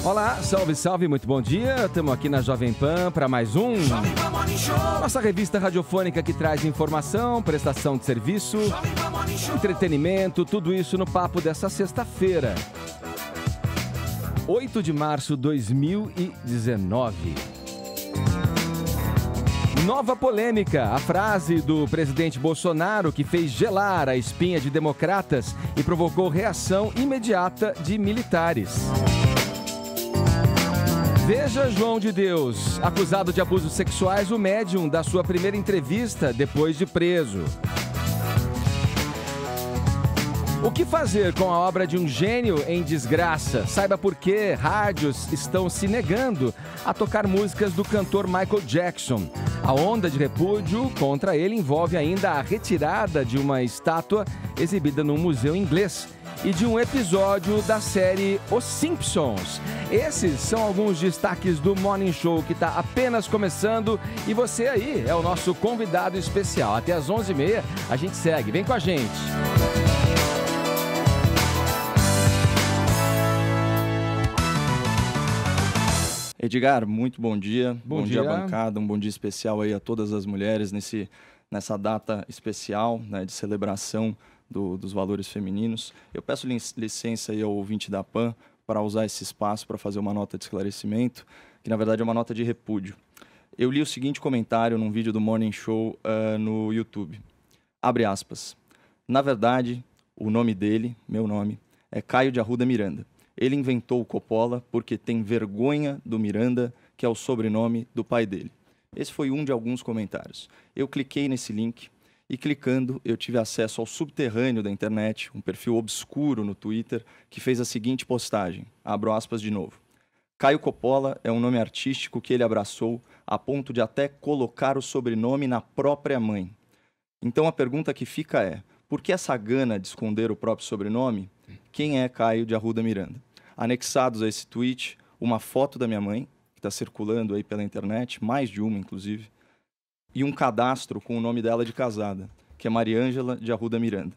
Olá, salve, salve, muito bom dia. Estamos aqui na Jovem Pan para mais um. Nossa revista radiofônica que traz informação, prestação de serviço, entretenimento, tudo isso no papo dessa sexta-feira. 8 de março de 2019. Nova polêmica. A frase do presidente Bolsonaro que fez gelar a espinha de democratas e provocou reação imediata de militares. Veja João de Deus, acusado de abusos sexuais, o médium da sua primeira entrevista depois de preso. O que fazer com a obra de um gênio em desgraça? Saiba por que rádios estão se negando a tocar músicas do cantor Michael Jackson. A onda de repúdio contra ele envolve ainda a retirada de uma estátua exibida num museu inglês e de um episódio da série Os Simpsons. Esses são alguns destaques do Morning Show que está apenas começando e você aí é o nosso convidado especial. Até às 11h30 a gente segue. Vem com a gente. Edgar, muito bom dia. Bom dia, bancada. Um bom dia especial aí a todas as mulheres nessa data especial, né, de celebração dos valores femininos. Eu peço licença aí ao ouvinte da PAN para usar esse espaço para fazer uma nota de esclarecimento, que na verdade é uma nota de repúdio. Eu li o seguinte comentário num vídeo do Morning Show no YouTube. Abre aspas. Na verdade, o nome dele, meu nome, é Caio de Arruda Miranda. Ele inventou o Coppola porque tem vergonha do Miranda, que é o sobrenome do pai dele. Esse foi um de alguns comentários. Eu cliquei nesse link e clicando eu tive acesso ao subterrâneo da internet, um perfil obscuro no Twitter, que fez a seguinte postagem. Abro aspas de novo. Caio Coppola é um nome artístico que ele abraçou a ponto de até colocar o sobrenome na própria mãe. Então a pergunta que fica é, por que essa gana de esconder o próprio sobrenome? Quem é Caio de Arruda Miranda? Anexados a esse tweet, uma foto da minha mãe, que está circulando aí pela internet, mais de uma inclusive, e um cadastro com o nome dela de casada, que é Mariângela de Arruda Miranda.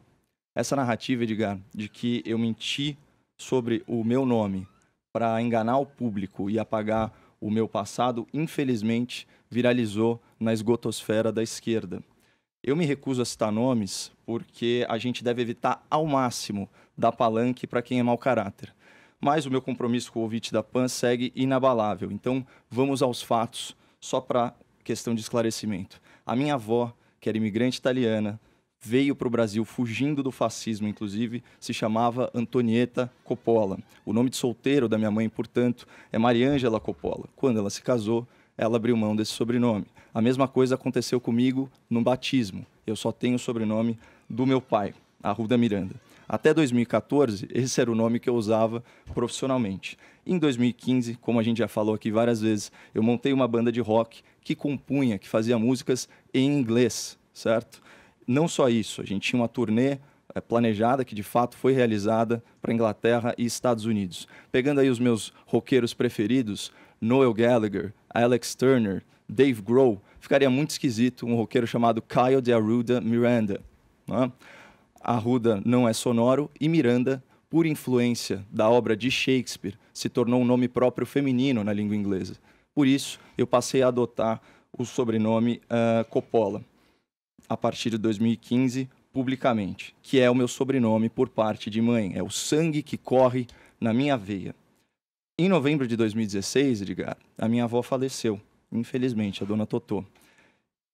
Essa narrativa, Edgar, de que eu menti sobre o meu nome para enganar o público e apagar o meu passado, infelizmente, viralizou na esgotosfera da esquerda. Eu me recuso a citar nomes porque a gente deve evitar ao máximo dar palanque para quem é mau caráter. Mas o meu compromisso com o ouvinte da PAN segue inabalável. Então, vamos aos fatos, só para questão de esclarecimento. A minha avó, que era imigrante italiana, veio para o Brasil fugindo do fascismo, inclusive, se chamava Antonieta Coppola. O nome de solteiro da minha mãe, portanto, é Mariângela Coppola. Quando ela se casou, ela abriu mão desse sobrenome. A mesma coisa aconteceu comigo no batismo. Eu só tenho o sobrenome do meu pai, Arruda Miranda. Até 2014, esse era o nome que eu usava profissionalmente. Em 2015, como a gente já falou aqui várias vezes, eu montei uma banda de rock que compunha, que fazia músicas em inglês, certo? Não só isso, a gente tinha uma turnê planejada, que de fato foi realizada para Inglaterra e Estados Unidos. Pegando aí os meus roqueiros preferidos, Noel Gallagher, Alex Turner, Dave Grohl, ficaria muito esquisito um roqueiro chamado Caio de Arruda Miranda, não é? Arruda não é sonoro e Miranda, por influência da obra de Shakespeare, se tornou um nome próprio feminino na língua inglesa. Por isso, eu passei a adotar o sobrenome Coppola, a partir de 2015, publicamente, que é o meu sobrenome por parte de mãe, é o sangue que corre na minha veia. Em novembro de 2016, Edgar, a minha avó faleceu, infelizmente, a dona Totô.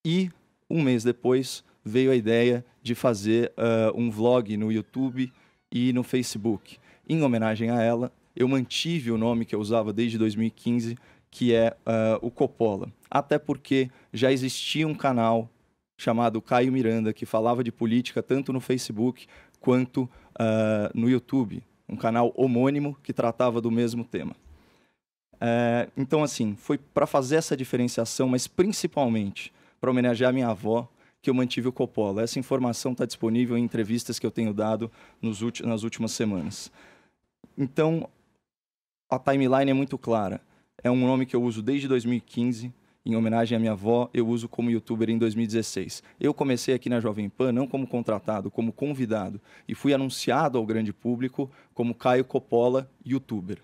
E, um mês depois, veio a ideia de fazer um vlog no YouTube e no Facebook. Em homenagem a ela, eu mantive o nome que eu usava desde 2015, que é o Coppola. Até porque já existia um canal chamado Caio Miranda, que falava de política tanto no Facebook quanto no YouTube. Um canal homônimo que tratava do mesmo tema. Então, assim, foi para fazer essa diferenciação, mas principalmente para homenagear minha avó, que eu mantive o Coppola. Essa informação está disponível em entrevistas que eu tenho dado nas últimas semanas. Então, a timeline é muito clara. É um nome que eu uso desde 2015, em homenagem à minha avó, eu uso como youtuber em 2016. Eu comecei aqui na Jovem Pan, não como contratado, como convidado, e fui anunciado ao grande público como Caio Coppola, youtuber.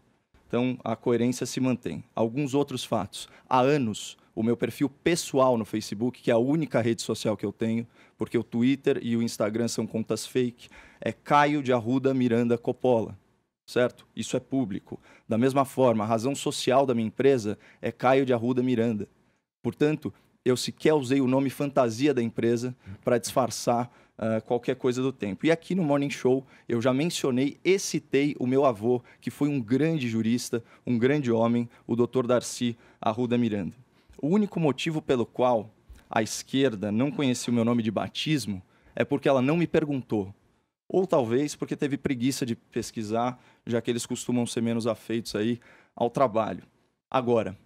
Então, a coerência se mantém. Alguns outros fatos. Há anos, o meu perfil pessoal no Facebook, que é a única rede social que eu tenho, porque o Twitter e o Instagram são contas fake, é Caio de Arruda Miranda Coppola, certo? Isso é público. Da mesma forma, a razão social da minha empresa é Caio de Arruda Miranda. Portanto, eu sequer usei o nome fantasia da empresa para disfarçar qualquer coisa do tempo. E aqui no Morning Show eu já mencionei e citei o meu avô, que foi um grande jurista, um grande homem, o Dr. Darcy Arruda Miranda. O único motivo pelo qual a esquerda não conhecia o meu nome de batismo é porque ela não me perguntou. Ou talvez porque teve preguiça de pesquisar, já que eles costumam ser menos afeitos aí ao trabalho. Agora,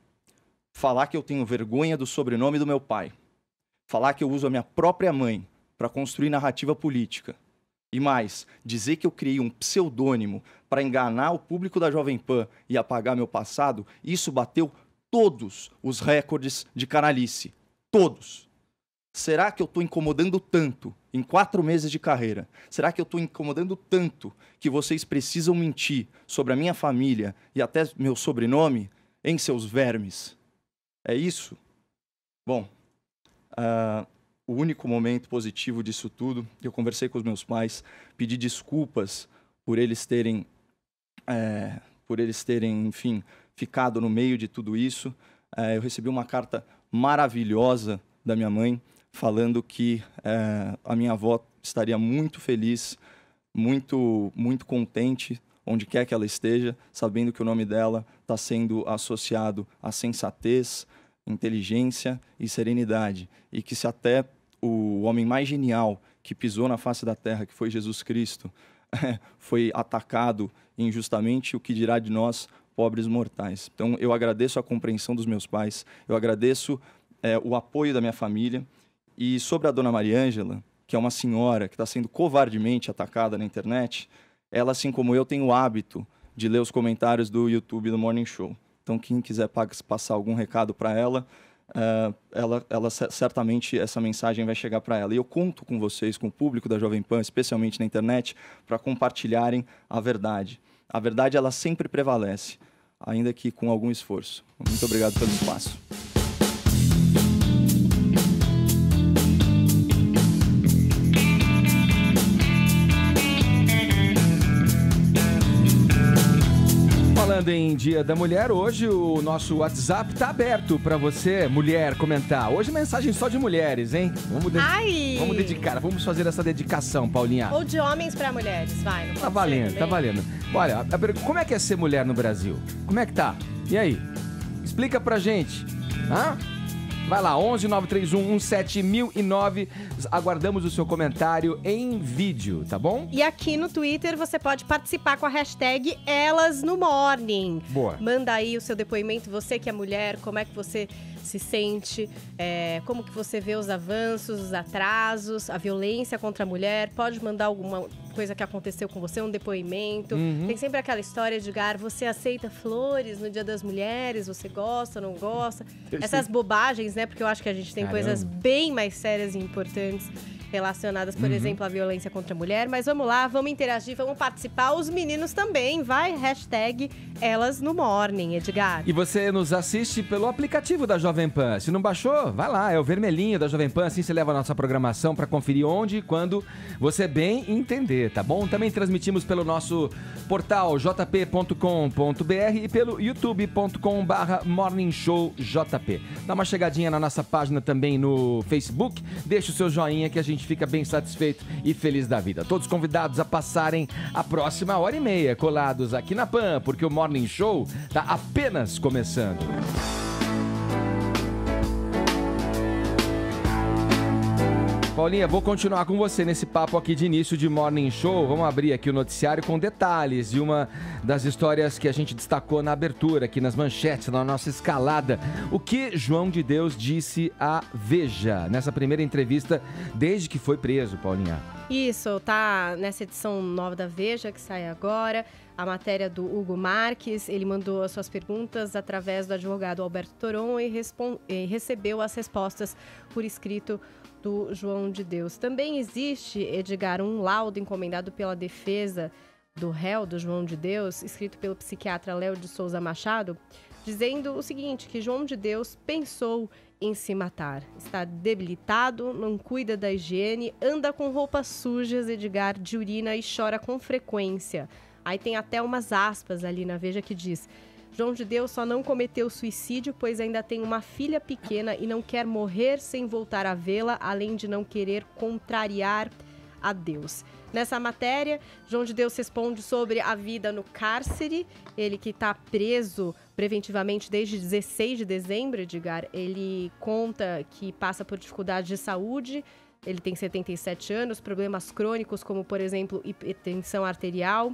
falar que eu tenho vergonha do sobrenome do meu pai, falar que eu uso a minha própria mãe para construir narrativa política, e mais, dizer que eu criei um pseudônimo para enganar o público da Jovem Pan e apagar meu passado, isso bateu todos os recordes de canalice. Todos. Será que eu estou incomodando tanto em 4 meses de carreira? Será que eu estou incomodando tanto que vocês precisam mentir sobre a minha família e até meu sobrenome em seus vermes? É isso? Bom, o único momento positivo disso tudo, eu conversei com os meus pais, pedi desculpas por eles terem, enfim, ficado no meio de tudo isso. Eu recebi uma carta maravilhosa da minha mãe, falando que a minha avó estaria muito feliz, muito, muito contente, onde quer que ela esteja, sabendo que o nome dela está sendo associado à sensatez, inteligência e serenidade. E que se até o homem mais genial que pisou na face da terra, que foi Jesus Cristo, foi atacado injustamente, o que dirá de nós, pobres mortais. Então, eu agradeço a compreensão dos meus pais, eu agradeço o apoio da minha família. E sobre a dona Mariângela, que é uma senhora que está sendo covardemente atacada na internet, ela, assim como eu, tem o hábito de ler os comentários do YouTube do Morning Show. Então, quem quiser passar algum recado para ela, certamente essa mensagem vai chegar para ela. E eu conto com vocês, com o público da Jovem Pan, especialmente na internet, para compartilharem a verdade. A verdade, ela sempre prevalece, ainda que com algum esforço. Muito obrigado pelo espaço. Falando em Dia da Mulher, hoje o nosso WhatsApp tá aberto para você, mulher, comentar. Hoje mensagem só de mulheres, hein? Vamos dedicar, vamos fazer essa dedicação, Paulinha. Ou de homens para mulheres, vai. Tá valendo, tá valendo. Olha, como é que é ser mulher no Brasil? Como é que tá? E aí? Explica pra gente. Vai lá, 11 931 17009. Aguardamos o seu comentário em vídeo, tá bom? E aqui no Twitter você pode participar com a hashtag #ElasNoMorning. Boa. Manda aí o seu depoimento, você que é mulher, como é que você se sente, como que você vê os avanços, os atrasos, a violência contra a mulher. Pode mandar alguma coisa que aconteceu com você, um depoimento. Tem sempre aquela história, Edgar, você aceita flores no Dia das Mulheres? Você gosta, não gosta? Essas bobagens, né? Porque eu acho que a gente tem coisas bem mais sérias e importantes relacionadas, por exemplo, à violência contra a mulher. Mas vamos lá, vamos interagir, vamos participar. Os meninos também, vai, hashtag #ElasNoMorning, Edgar. E você nos assiste pelo aplicativo da Jovem Pan. Se não baixou, vai lá, é o vermelhinho da Jovem Pan. Assim você leva a nossa programação para conferir onde e quando você bem entender, tá bom? Também transmitimos pelo nosso portal jp.com.br e pelo youtube.com/morningshowjp. Dá uma chegadinha na nossa página também no Facebook. Deixa o seu joinha que a gente fica bem satisfeito e feliz da vida. Todos convidados a passarem a próxima 1h30 colados aqui na Pan, porque o Morning Show tá apenas começando. Paulinha, vou continuar com você nesse papo aqui de início de Morning Show. Vamos abrir aqui o noticiário com detalhes de uma das histórias que a gente destacou na abertura, aqui nas manchetes, na nossa escalada. O que João de Deus disse à Veja nessa primeira entrevista desde que foi preso, Paulinha? Isso, tá nessa edição nova da Veja, que sai agora. A matéria do Hugo Marques, ele mandou as suas perguntas através do advogado Alberto Toron e recebeu as respostas por escrito do João de Deus. Também existe, Edgar, um laudo encomendado pela defesa do réu, do João de Deus, escrito pelo psiquiatra Léo de Souza Machado, dizendo o seguinte, que João de Deus pensou em se matar. Está debilitado, não cuida da higiene, anda com roupas sujas, Edgar, de urina e chora com frequência. Aí tem até umas aspas ali na Veja que diz: João de Deus só não cometeu suicídio, pois ainda tem uma filha pequena e não quer morrer sem voltar a vê-la, além de não querer contrariar a Deus. Nessa matéria, João de Deus responde sobre a vida no cárcere, ele que está preso preventivamente desde 16 de dezembro, Edgar. Ele conta que passa por dificuldades de saúde, ele tem 77 anos, problemas crônicos como, por exemplo, hipertensão arterial,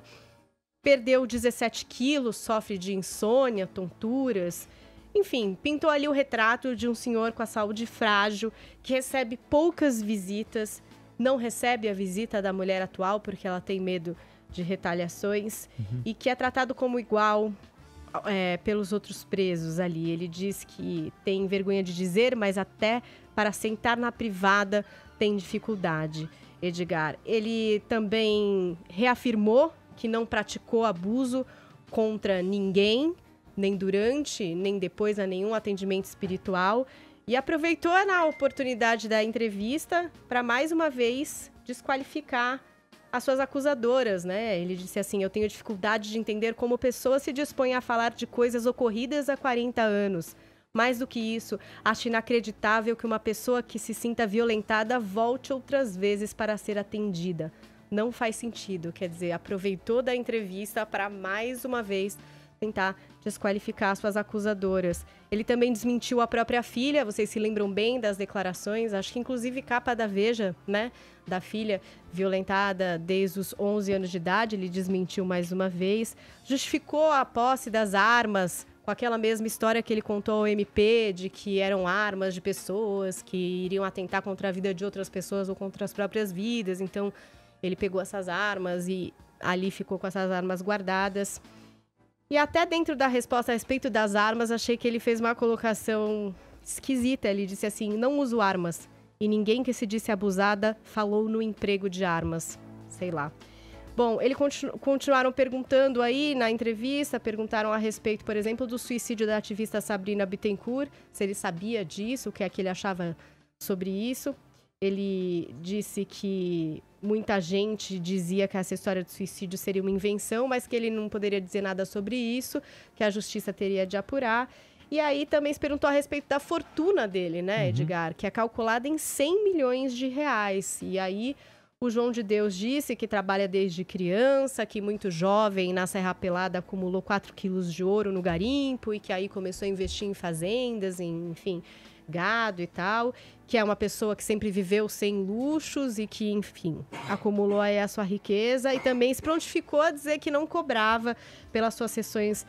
perdeu 17 quilos, sofre de insônia, tonturas. Enfim, pintou ali o retrato de um senhor com a saúde frágil, que recebe poucas visitas, não recebe a visita da mulher atual porque ela tem medo de retaliações e que é tratado como igual pelos outros presos ali. Ele diz que tem vergonha de dizer, mas até para sentar na privada tem dificuldade, Edgar. Ele também reafirmou que não praticou abuso contra ninguém, nem durante, nem depois a nenhum atendimento espiritual. E aproveitou na oportunidade da entrevista para, mais uma vez, desqualificar as suas acusadoras, né? Ele disse assim: eu tenho dificuldade de entender como pessoas se dispõem a falar de coisas ocorridas há 40 anos. Mais do que isso, acho inacreditável que uma pessoa que se sinta violentada volte outras vezes para ser atendida. Não faz sentido. Quer dizer, aproveitou da entrevista para, mais uma vez, tentar desqualificar suas acusadoras. Ele também desmentiu a própria filha, vocês se lembram bem das declarações, acho que inclusive capa da Veja, né, da filha violentada desde os 11 anos de idade, ele desmentiu mais uma vez, justificou a posse das armas com aquela mesma história que ele contou ao MP, de que eram armas de pessoas que iriam atentar contra a vida de outras pessoas ou contra as próprias vidas, então ele pegou essas armas e ali ficou com essas armas guardadas. E até dentro da resposta a respeito das armas, achei que ele fez uma colocação esquisita. Ele disse assim: não uso armas. E ninguém que se disse abusada falou no emprego de armas. Sei lá. Bom, eles continuaram perguntando aí na entrevista, perguntaram a respeito, por exemplo, do suicídio da ativista Sabrina Bittencourt, se ele sabia disso, o que é que ele achava sobre isso. Ele disse que muita gente dizia que essa história de suicídio seria uma invenção, mas que ele não poderia dizer nada sobre isso, que a justiça teria de apurar. E aí também se perguntou a respeito da fortuna dele, né, Edgar? Que é calculada em 100 milhões de reais. E aí o João de Deus disse que trabalha desde criança, que muito jovem, na Serra Pelada, acumulou 4 quilos de ouro no garimpo e que aí começou a investir em fazendas, enfim, gado e tal, que é uma pessoa que sempre viveu sem luxos e que, enfim, acumulou aí a sua riqueza e também se prontificou a dizer que não cobrava pelas suas sessões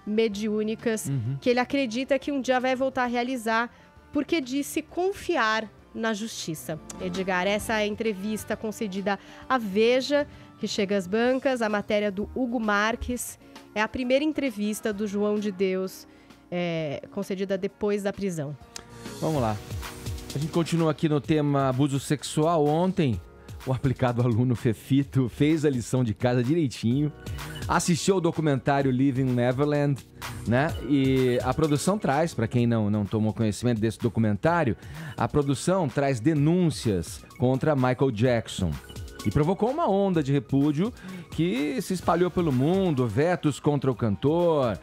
mediúnicas, que ele acredita que um dia vai voltar a realizar, porque disse confiar na justiça. Edgar, essa é a entrevista concedida à Veja, que chega às bancas, a matéria do Hugo Marques, é a primeira entrevista do João de Deus, concedida depois da prisão. Vamos lá. A gente continua aqui no tema abuso sexual. Ontem, o aplicado aluno Fefito fez a lição de casa direitinho, assistiu ao documentário Living Neverland, né? E a produção traz, para quem não tomou conhecimento desse documentário, a produção traz denúncias contra Michael Jackson. E provocou uma onda de repúdio que se espalhou pelo mundo, vetos contra o cantor,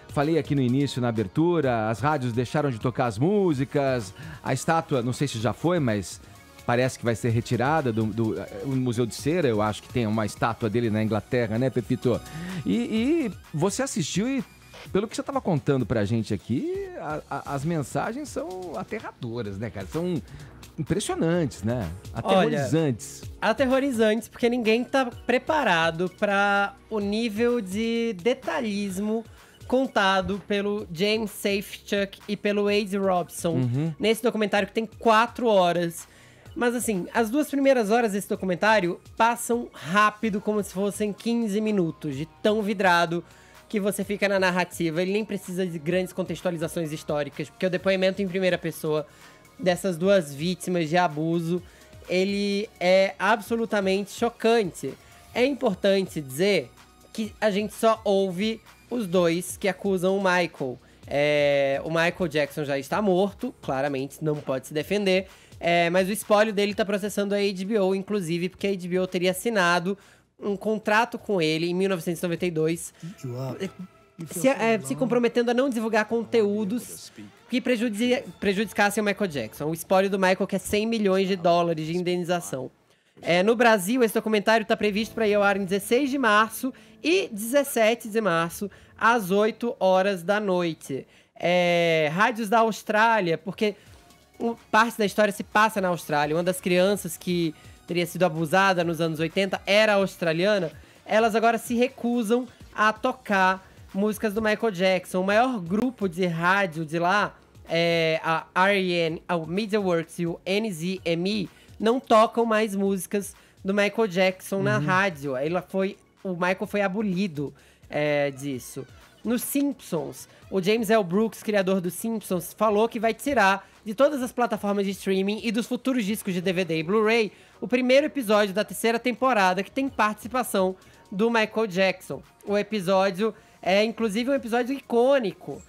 falei aqui no início, na abertura, as rádios deixaram de tocar as músicas, a estátua, não sei se já foi, mas parece que vai ser retirada do Museu de Cera, eu acho que tem uma estátua dele na Inglaterra, né, Pepito? E você assistiu e, pelo que você estava contando pra gente aqui, as mensagens são aterradoras, né, cara? São impressionantes, né? Aterrorizantes. Olha, aterrorizantes, porque ninguém tá preparado para o nível de detalhismo contado pelo James Safechuck e pelo Wade Robson nesse documentário que tem 4 horas. Mas assim, as 2 primeiras horas desse documentário passam rápido, como se fossem 15 minutos, de tão vidrado que você fica na narrativa. Ele nem precisa de grandes contextualizações históricas, porque o depoimento em primeira pessoa dessas 2 vítimas de abuso, ele é absolutamente chocante. É importante dizer que a gente só ouve os dois que acusam o Michael. O Michael Jackson já está morto, claramente, não pode se defender. Mas o espólio dele tá processando a HBO, inclusive, porque a HBO teria assinado um contrato com ele em 1992, se comprometendo a não divulgar conteúdos que prejudicassem o Michael Jackson. O espólio do Michael que é 100 milhões de dólares de indenização. No Brasil, esse documentário está previsto para ir ao ar em 16 de março e 17 de março, às 8 horas da noite. Rádios da Austrália, porque parte da história se passa na Austrália. Uma das crianças que teria sido abusada nos anos 80 era australiana. Elas agora se recusam a tocar músicas do Michael Jackson. O maior grupo de rádio de lá, a REN, a MediaWorks e o NZME, não tocam mais músicas do Michael Jackson na rádio. O Michael foi abolido disso. Nos Simpsons, o James L. Brooks, criador dos Simpsons, falou que vai tirar de todas as plataformas de streaming e dos futuros discos de DVD e Blu-ray o primeiro episódio da 3ª temporada, que tem participação do Michael Jackson. O episódio é, inclusive, um episódio icônico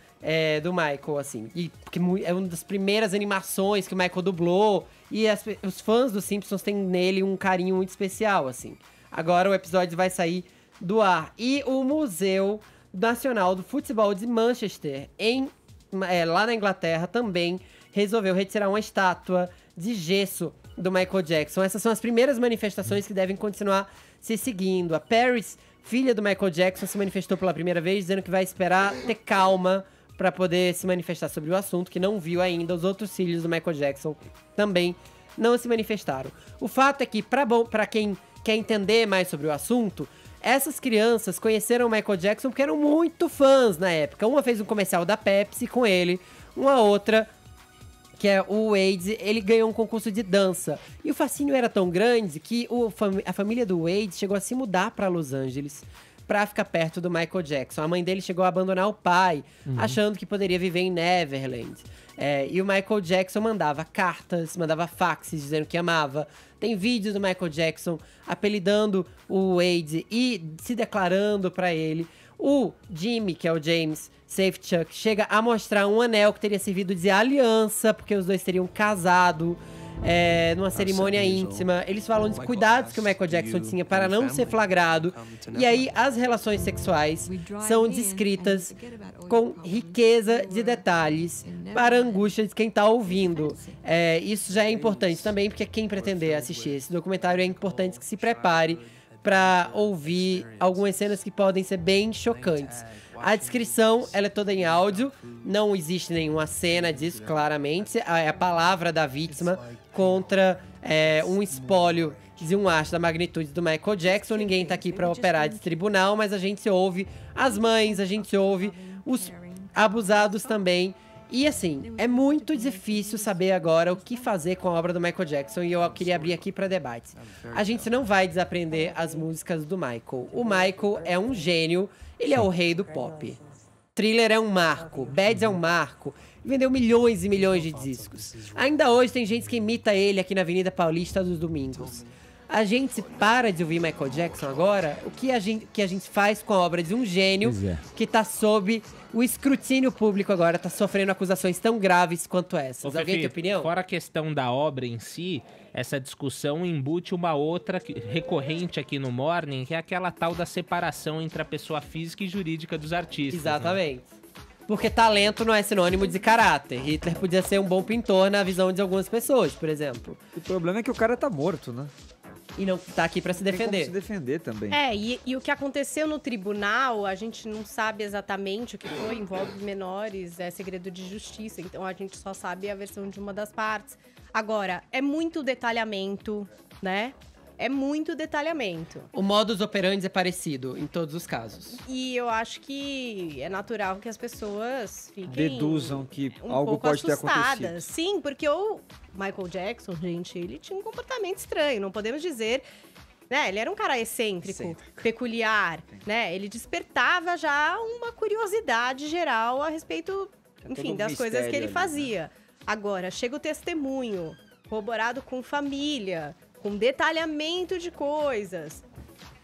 do Michael, assim. Porque é uma das primeiras animações que o Michael dublou. E os fãs dos Simpsons têm nele um carinho muito especial, assim. Agora o episódio vai sair do ar. E o Museu Nacional do Futebol de Manchester, lá na Inglaterra, também resolveu retirar uma estátua de gesso do Michael Jackson. Essas são as primeiras manifestações que devem continuar se seguindo. A Paris, filha do Michael Jackson, se manifestou pela primeira vez, dizendo que vai esperar ter calma para poder se manifestar sobre o assunto, que não viu ainda. Os outros filhos do Michael Jackson também não se manifestaram. O fato é que, para quem quer entender mais sobre o assunto, essas crianças conheceram o Michael Jackson porque eram muito fãs na época. Uma fez um comercial da Pepsi com ele, uma outra, que é o Wade, ele ganhou um concurso de dança. E o fascínio era tão grande que a família do Wade chegou a se mudar para Los Angeles pra ficar perto do Michael Jackson. A mãe dele chegou a abandonar o pai, achando que poderia viver em Neverland. E o Michael Jackson mandava cartas, mandava faxes dizendo que amava. Tem vídeos do Michael Jackson apelidando o Wade e se declarando pra ele. O Jimmy, que é o James Safechuck, chega a mostrar um anel que teria servido de aliança, porque os dois teriam casado numa cerimônia íntima. Eles falam dos cuidados que o Michael Jackson tinha para não ser flagrado. E aí, as relações sexuais são descritas com riqueza de detalhes para a angústia de quem está ouvindo. Isso já é importante também, porque quem pretender assistir esse documentário é importante que se prepare para ouvir algumas cenas que podem ser bem chocantes. A descrição, ela é toda em áudio, não existe nenhuma cena disso, claramente. É a palavra da vítima contra um espólio de um astro da magnitude do Michael Jackson. Ninguém tá aqui para operar de tribunal, mas a gente ouve as mães, a gente ouve os abusados também. E assim, é muito difícil saber agora o que fazer com a obra do Michael Jackson, e eu queria abrir aqui para debate. A gente não vai desaprender as músicas do Michael. O Michael é um gênio, ele é o rei do pop. Thriller é um marco, Bad é um marco, vendeu milhões e milhões de discos. Ainda hoje tem gente que imita ele aqui na Avenida Paulista dos domingos. A gente para de ouvir Michael Jackson agora, o que a gente faz com a obra de um gênio que tá sob o escrutínio público agora, tá sofrendo acusações tão graves quanto essas. Alguém tem opinião? Fora a questão da obra em si, essa discussão embute uma outra recorrente aqui no Morning, que é aquela tal da separação entre a pessoa física e jurídica dos artistas. Exatamente. Né? Porque talento não é sinônimo de caráter. Hitler podia ser um bom pintor na visão de algumas pessoas, por exemplo. O problema é que o cara tá morto, né? E não tá aqui pra se defender. Tem como se defender também. E o que aconteceu no tribunal, a gente não sabe exatamente o que foi, envolve menores, é segredo de justiça, então a gente só sabe a versão de uma das partes. Agora, é muito detalhamento, né? É muito detalhamento. O modus operandi é parecido em todos os casos. E eu acho que é natural que as pessoas fiquem... deduzam que algo pode ter acontecido. Sim, porque o Michael Jackson, gente, ele tinha um comportamento estranho. Não podemos dizer... né? Ele era um cara excêntrico, peculiar, né? Ele despertava já uma curiosidade geral a respeito, enfim, das coisas que ele fazia. Agora, chega o testemunho, corroborado com família, com detalhamento de coisas.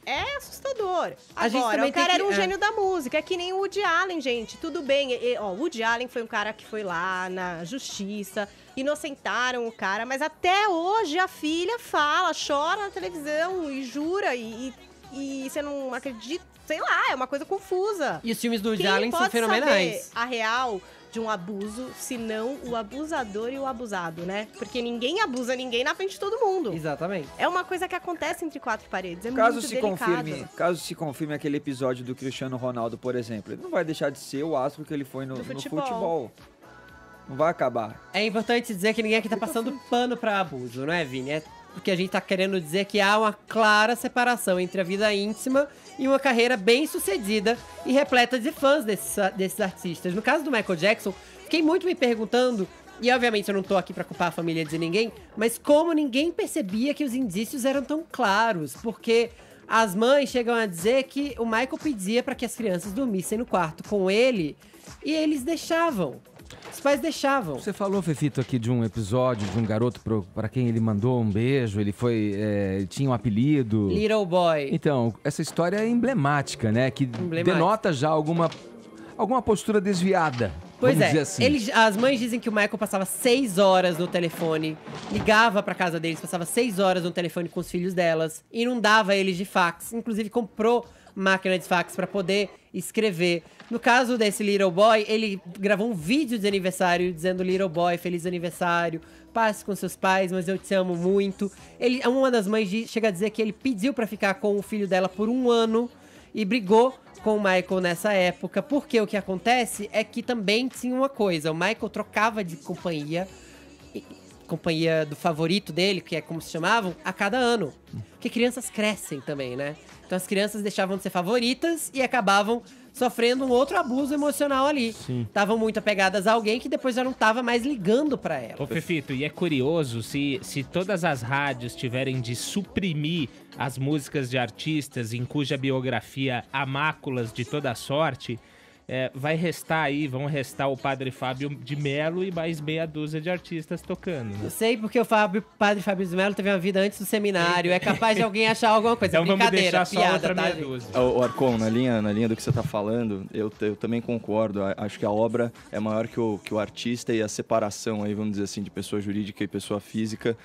é assustador. Agora, o cara era um gênio da música. É que nem o Woody Allen, gente. Tudo bem. O Woody Allen foi um cara que foi lá na justiça, inocentaram o cara, mas até hoje a filha fala, chora na televisão e jura, e você não acredita. Sei lá, é uma coisa confusa. E os filmes do Woody Allen são fenomenais. A real de um abuso, senão o abusador e o abusado, né? Porque ninguém abusa ninguém na frente de todo mundo. Exatamente. É uma coisa que acontece entre quatro paredes, muito delicado. Caso se confirme aquele episódio do Cristiano Ronaldo, por exemplo, ele não vai deixar de ser o astro que ele foi no futebol. Não vai acabar. É importante dizer que ninguém aqui tá passando pano pra abuso, não é, Vini? É porque a gente tá querendo dizer que há uma clara separação entre a vida íntima e uma carreira bem sucedida e repleta de fãs desses artistas. No caso do Michael Jackson, fiquei muito me perguntando, e obviamente eu não tô aqui pra culpar a família de ninguém, mas como ninguém percebia que os indícios eram tão claros, porque as mães chegam a dizer que o Michael pedia pra que as crianças dormissem no quarto com ele, e eles deixavam. Os pais deixavam. Você falou, Fefito, aqui de um episódio de um garoto para quem ele mandou um beijo, ele tinha um apelido. Little Boy. Então, essa história é emblemática, né? Que denota já alguma postura desviada. Pois vamos dizer assim. As mães dizem que o Michael passava 6 horas no telefone, ligava pra casa deles, passava 6 horas no telefone com os filhos delas, inundava eles de fax, inclusive comprou máquina de fax pra poder escrever. No caso desse Little Boy, ele gravou um vídeo de aniversário dizendo: Little Boy, feliz aniversário, passe com seus pais, mas eu te amo muito. Uma das mães chega a dizer que ele pediu pra ficar com o filho dela por 1 ano e brigou com o Michael nessa época, porque o que acontece é que também tinha uma coisa: o Michael trocava de companhia do favorito dele, que é como se chamavam, a cada ano. Porque crianças crescem também, né? Então as crianças deixavam de ser favoritas e acabavam sofrendo um outro abuso emocional ali. Estavam muito apegadas a alguém que depois já não estava mais ligando pra ela. Ô, Fefito, e é curioso, se todas as rádios tiverem de suprimir as músicas de artistas em cuja biografia há máculas de toda sorte, vão restar o Padre Fábio de Melo e mais meia dúzia de artistas tocando, né? Eu sei porque o Padre Fábio de Melo teve uma vida antes do seminário. É capaz de alguém achar alguma coisa. Então vamos deixar piada, só outra tá, meia dúzia. O Arcon, na linha do que você está falando, eu também concordo. Acho que a obra é maior que o artista, e a separação aí, vamos dizer assim, de pessoa jurídica e pessoa física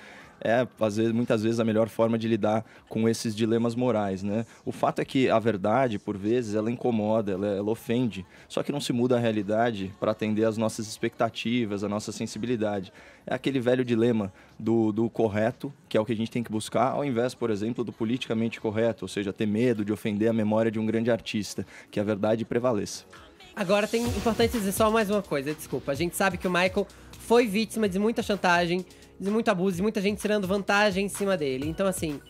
muitas vezes a melhor forma de lidar com esses dilemas morais, né? O fato é que a verdade, por vezes, ela incomoda, ela ofende, só que não se muda a realidade para atender às nossas expectativas, à nossa sensibilidade. É aquele velho dilema do correto, que é o que a gente tem que buscar, ao invés, por exemplo, do politicamente correto, ou seja, ter medo de ofender a memória de um grande artista, que a verdade prevaleça. Agora, importante dizer só mais uma coisa, desculpa. A gente sabe que o Michael foi vítima de muita chantagem, de muito abuso, de muita gente tirando vantagem em cima dele. Então, assim,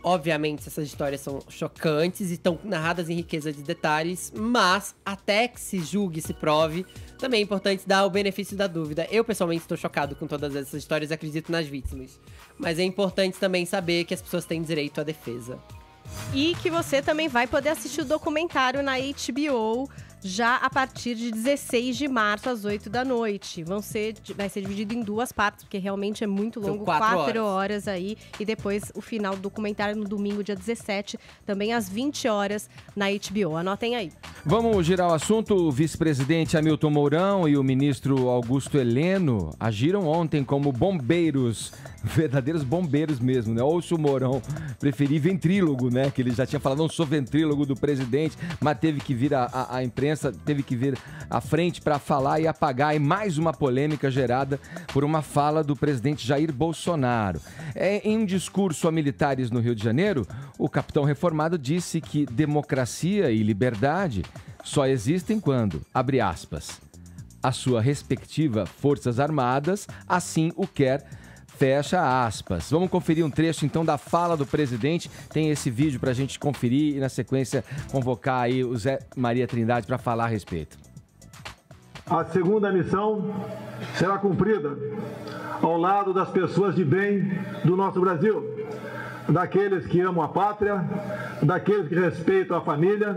obviamente essas histórias são chocantes e estão narradas em riqueza de detalhes, mas até que se julgue e se prove, também é importante dar o benefício da dúvida. Eu, pessoalmente, estou chocado com todas essas histórias e acredito nas vítimas. Mas é importante também saber que as pessoas têm direito à defesa. E que você também vai poder assistir o documentário na HBO já a partir de 16 de março, às 8 da noite. Vai ser dividido em 2 partes, porque realmente é muito longo. 4 horas aí. E depois o final do documentário no domingo, dia 17, também às 20 horas na HBO. Anotem aí. Vamos girar o assunto. O vice-presidente Hamilton Mourão e o ministro Augusto Heleno agiram ontem como bombeiros, verdadeiros bombeiros mesmo, né? Ou se o Mourão preferir ventrílogo, né? Que ele já tinha falado, não sou ventrílogo do presidente, mas teve que vir a imprensa, teve que vir à frente para falar e apagar aí mais uma polêmica gerada por uma fala do presidente Jair Bolsonaro. Em um discurso a militares no Rio de Janeiro, o capitão reformado disse que democracia e liberdade só existem quando, abre aspas, a sua respectiva Forças Armadas assim o quer, fecha aspas. Vamos conferir um trecho, então, da fala do presidente. Tem esse vídeo pra gente conferir e, na sequência, convocar aí o Zé Maria Trindade para falar a respeito. A segunda missão será cumprida ao lado das pessoas de bem do nosso Brasil, daqueles que amam a pátria, daqueles que respeitam a família,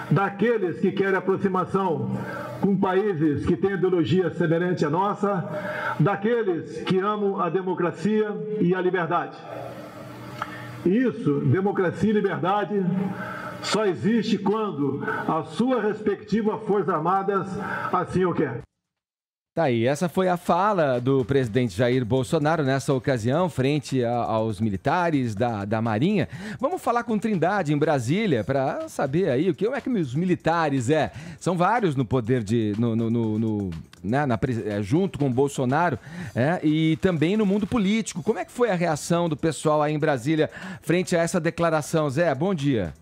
daqueles que querem aproximação com países que têm ideologia semelhante à nossa, daqueles que amam a democracia e a liberdade. Isso, democracia e liberdade, só existe quando a sua respectiva Forças Armadas assim o quer. Tá aí, essa foi a fala do presidente Jair Bolsonaro nessa ocasião, frente aos militares da Marinha. Vamos falar com Trindade em Brasília para saber aí como é que os militares são vários no poder junto com o Bolsonaro e também no mundo político. Como é que foi a reação do pessoal aí em Brasília frente a essa declaração? Zé, bom dia.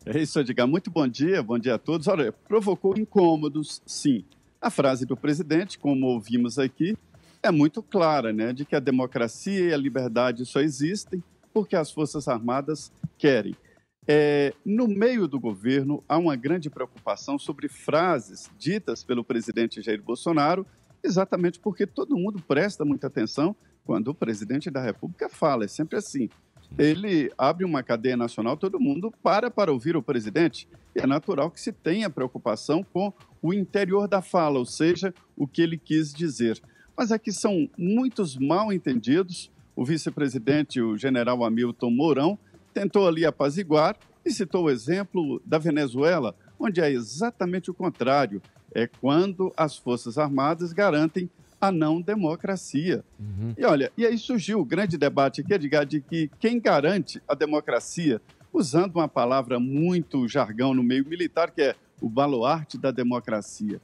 É isso, Edgar. Muito bom dia a todos. Olha, provocou incômodos, sim. A frase do presidente, como ouvimos aqui, é muito clara, né? De que a democracia e a liberdade só existem porque as Forças Armadas querem. No meio do governo, há uma grande preocupação sobre frases ditas pelo presidente Jair Bolsonaro, exatamente porque todo mundo presta muita atenção quando o presidente da República fala. É sempre assim. Ele abre uma cadeia nacional, todo mundo para ouvir o presidente. E é natural que se tenha preocupação com o interior da fala, ou seja, o que ele quis dizer. Mas aqui são muitos mal entendidos. O vice-presidente, o general Hamilton Mourão, tentou ali apaziguar e citou o exemplo da Venezuela, onde é exatamente o contrário. É quando as Forças Armadas garantem a não democracia. E olha, e aí surgiu o grande debate aqui, Edgar, de que quem garante a democracia, usando uma palavra muito jargão no meio militar, que é o baluarte da democracia.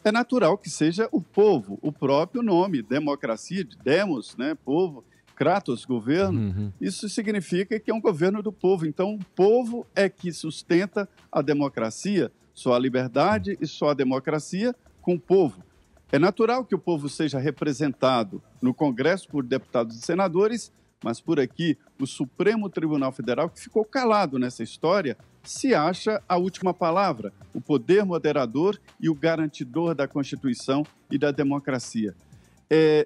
É natural que seja o povo, o próprio nome, democracia, de demos, né, povo, kratos, governo. Isso significa que é um governo do povo. Então, o povo é que sustenta a democracia, só a liberdade e só a democracia com o povo. É natural que o povo seja representado no Congresso por deputados e senadores, mas por aqui o Supremo Tribunal Federal, que ficou calado nessa história, se acha a última palavra, o poder moderador e o garantidor da Constituição e da democracia.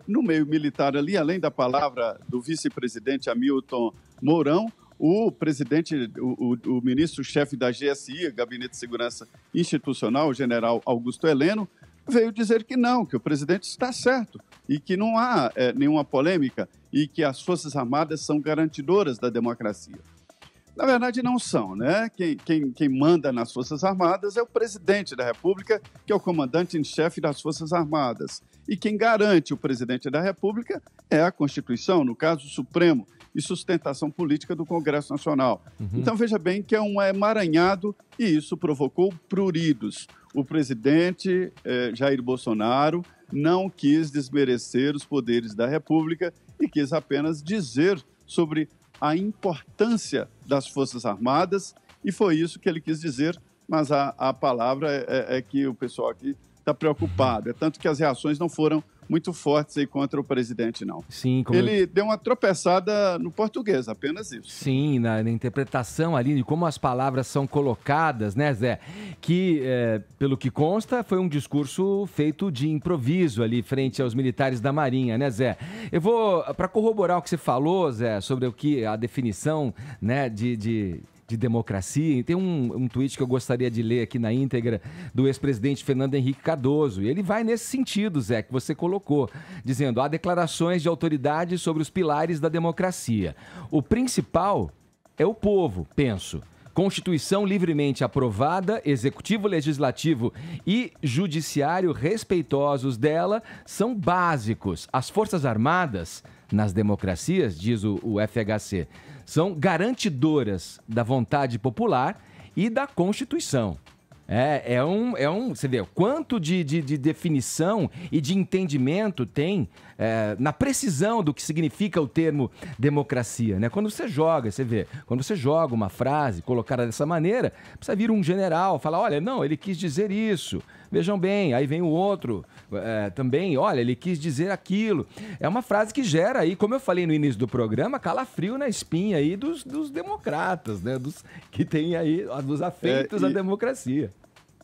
No meio militar ali, além da palavra do vice-presidente Hamilton Mourão, o presidente, o ministro-chefe da GSI, Gabinete de Segurança Institucional, o general Augusto Heleno, veio dizer que não, que o presidente está certo e que não há nenhuma polêmica e que as Forças Armadas são garantidoras da democracia. Na verdade, não são, né? Quem manda nas Forças Armadas é o presidente da República, que é o comandante em chefe das Forças Armadas. E quem garante o presidente da República é a Constituição, no caso, o Supremo, e sustentação política do Congresso Nacional. Então, veja bem que é um emaranhado e isso provocou pruridos. O presidente Jair Bolsonaro não quis desmerecer os poderes da República e quis apenas dizer sobre a importância das Forças Armadas e foi isso que ele quis dizer, mas a palavra é que o pessoal aqui está preocupado. É tanto que as reações não foram muito fortes aí contra o presidente, não. Sim, ele deu uma tropeçada no português, apenas isso. Sim, na interpretação ali de como as palavras são colocadas, né, Zé? Que, pelo que consta, foi um discurso feito de improviso ali frente aos militares da Marinha, né, Zé? Eu vou, para corroborar o que você falou, Zé, sobre o que a definição, né, de democracia. Tem um tweet que eu gostaria de ler aqui na íntegra do ex-presidente Fernando Henrique Cardoso. E ele vai nesse sentido, Zé, que você colocou, dizendo: há declarações de autoridade sobre os pilares da democracia. O principal é o povo, penso. Constituição livremente aprovada, executivo, legislativo e judiciário respeitosos dela são básicos. As Forças Armadas, nas democracias, diz o FHC, são garantidoras da vontade popular e da Constituição. Você vê o quanto de definição e de entendimento tem na precisão do que significa o termo democracia, né? Quando você joga uma frase colocada dessa maneira, precisa vir um general falar: olha, não, ele quis dizer isso. Vejam bem, aí vem o outro também, olha, ele quis dizer aquilo. É uma frase que gera aí, como eu falei no início do programa, calafrio na espinha aí dos democratas, né? Que tem aí, dos afeitos à democracia.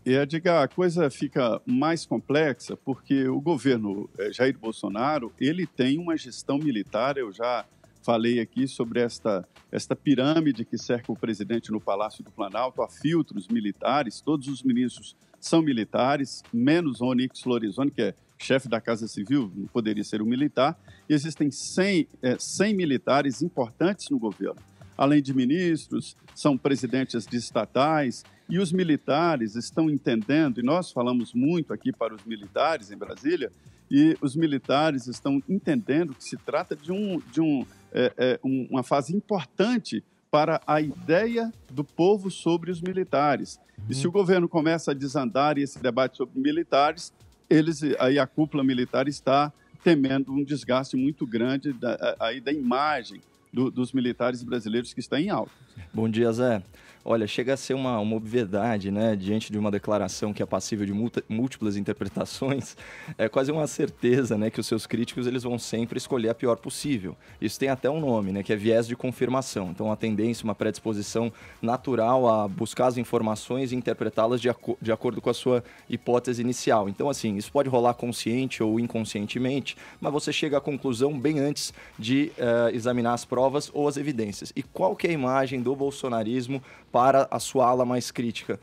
E, Edgar, a coisa fica mais complexa porque o governo Jair Bolsonaro, ele tem uma gestão militar, eu já falei aqui sobre esta pirâmide que cerca o presidente no Palácio do Planalto, há filtros militares, todos os ministros são militares, menos Onyx Lorenzoni, que é chefe da Casa Civil, não poderia ser um militar, e existem 100 militares importantes no governo. além de ministros, são presidentes de estatais, e os militares estão entendendo, e nós falamos muito aqui para os militares em Brasília, e os militares estão entendendo que se trata de uma fase importante para a ideia do povo sobre os militares. E se o governo começa a desandar esse debate sobre militares, aí a cúpula militar está temendo um desgaste muito grande da imagem dos militares brasileiros, que está em alta. Bom dia, Zé. Olha, chega a ser uma obviedade, né, diante de uma declaração que é passível de múltiplas interpretações, é quase uma certeza, né, que os seus críticos eles vão sempre escolher a pior possível. Isso tem até um nome, né, que é viés de confirmação. Então, uma tendência, uma predisposição natural a buscar as informações e interpretá-las de acordo com a sua hipótese inicial. Então, assim, isso pode rolar consciente ou inconscientemente, mas você chega à conclusão bem antes de examinar as provas ou as evidências. E qual que é a imagem do bolsonarismo para a sua ala mais crítica?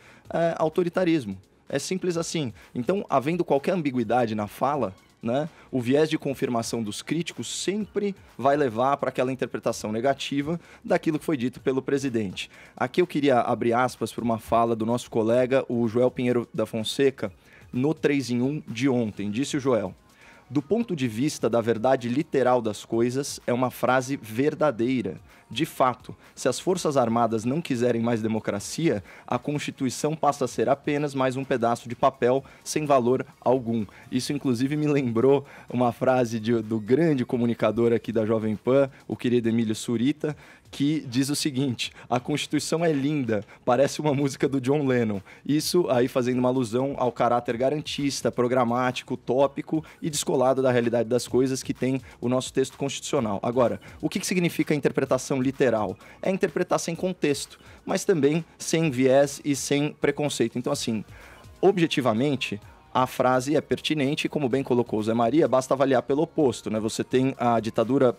Autoritarismo. É simples assim. Então, havendo qualquer ambiguidade na fala, né, o viés de confirmação dos críticos sempre vai levar para aquela interpretação negativa daquilo que foi dito pelo presidente. Aqui eu queria abrir aspas para uma fala do nosso colega, o Joel Pinheiro da Fonseca, no 3 em 1 de ontem. Disse o Joel: do ponto de vista da verdade literal das coisas, é uma frase verdadeira. De fato, se as Forças Armadas não quiserem mais democracia, a Constituição passa a ser apenas mais um pedaço de papel sem valor algum. Isso, inclusive, me lembrou uma frase do grande comunicador aqui da Jovem Pan, o querido Emílio Surita, que diz o seguinte: a Constituição é linda, parece uma música do John Lennon. Isso aí fazendo uma alusão ao caráter garantista, programático, utópico e descolado da realidade das coisas que tem o nosso texto constitucional. Agora, o que significa a interpretação literal? É interpretar sem contexto, mas também sem viés e sem preconceito. Então, assim, objetivamente, a frase é pertinente e, como bem colocou o Zé Maria, basta avaliar pelo oposto, né? Você tem a ditadura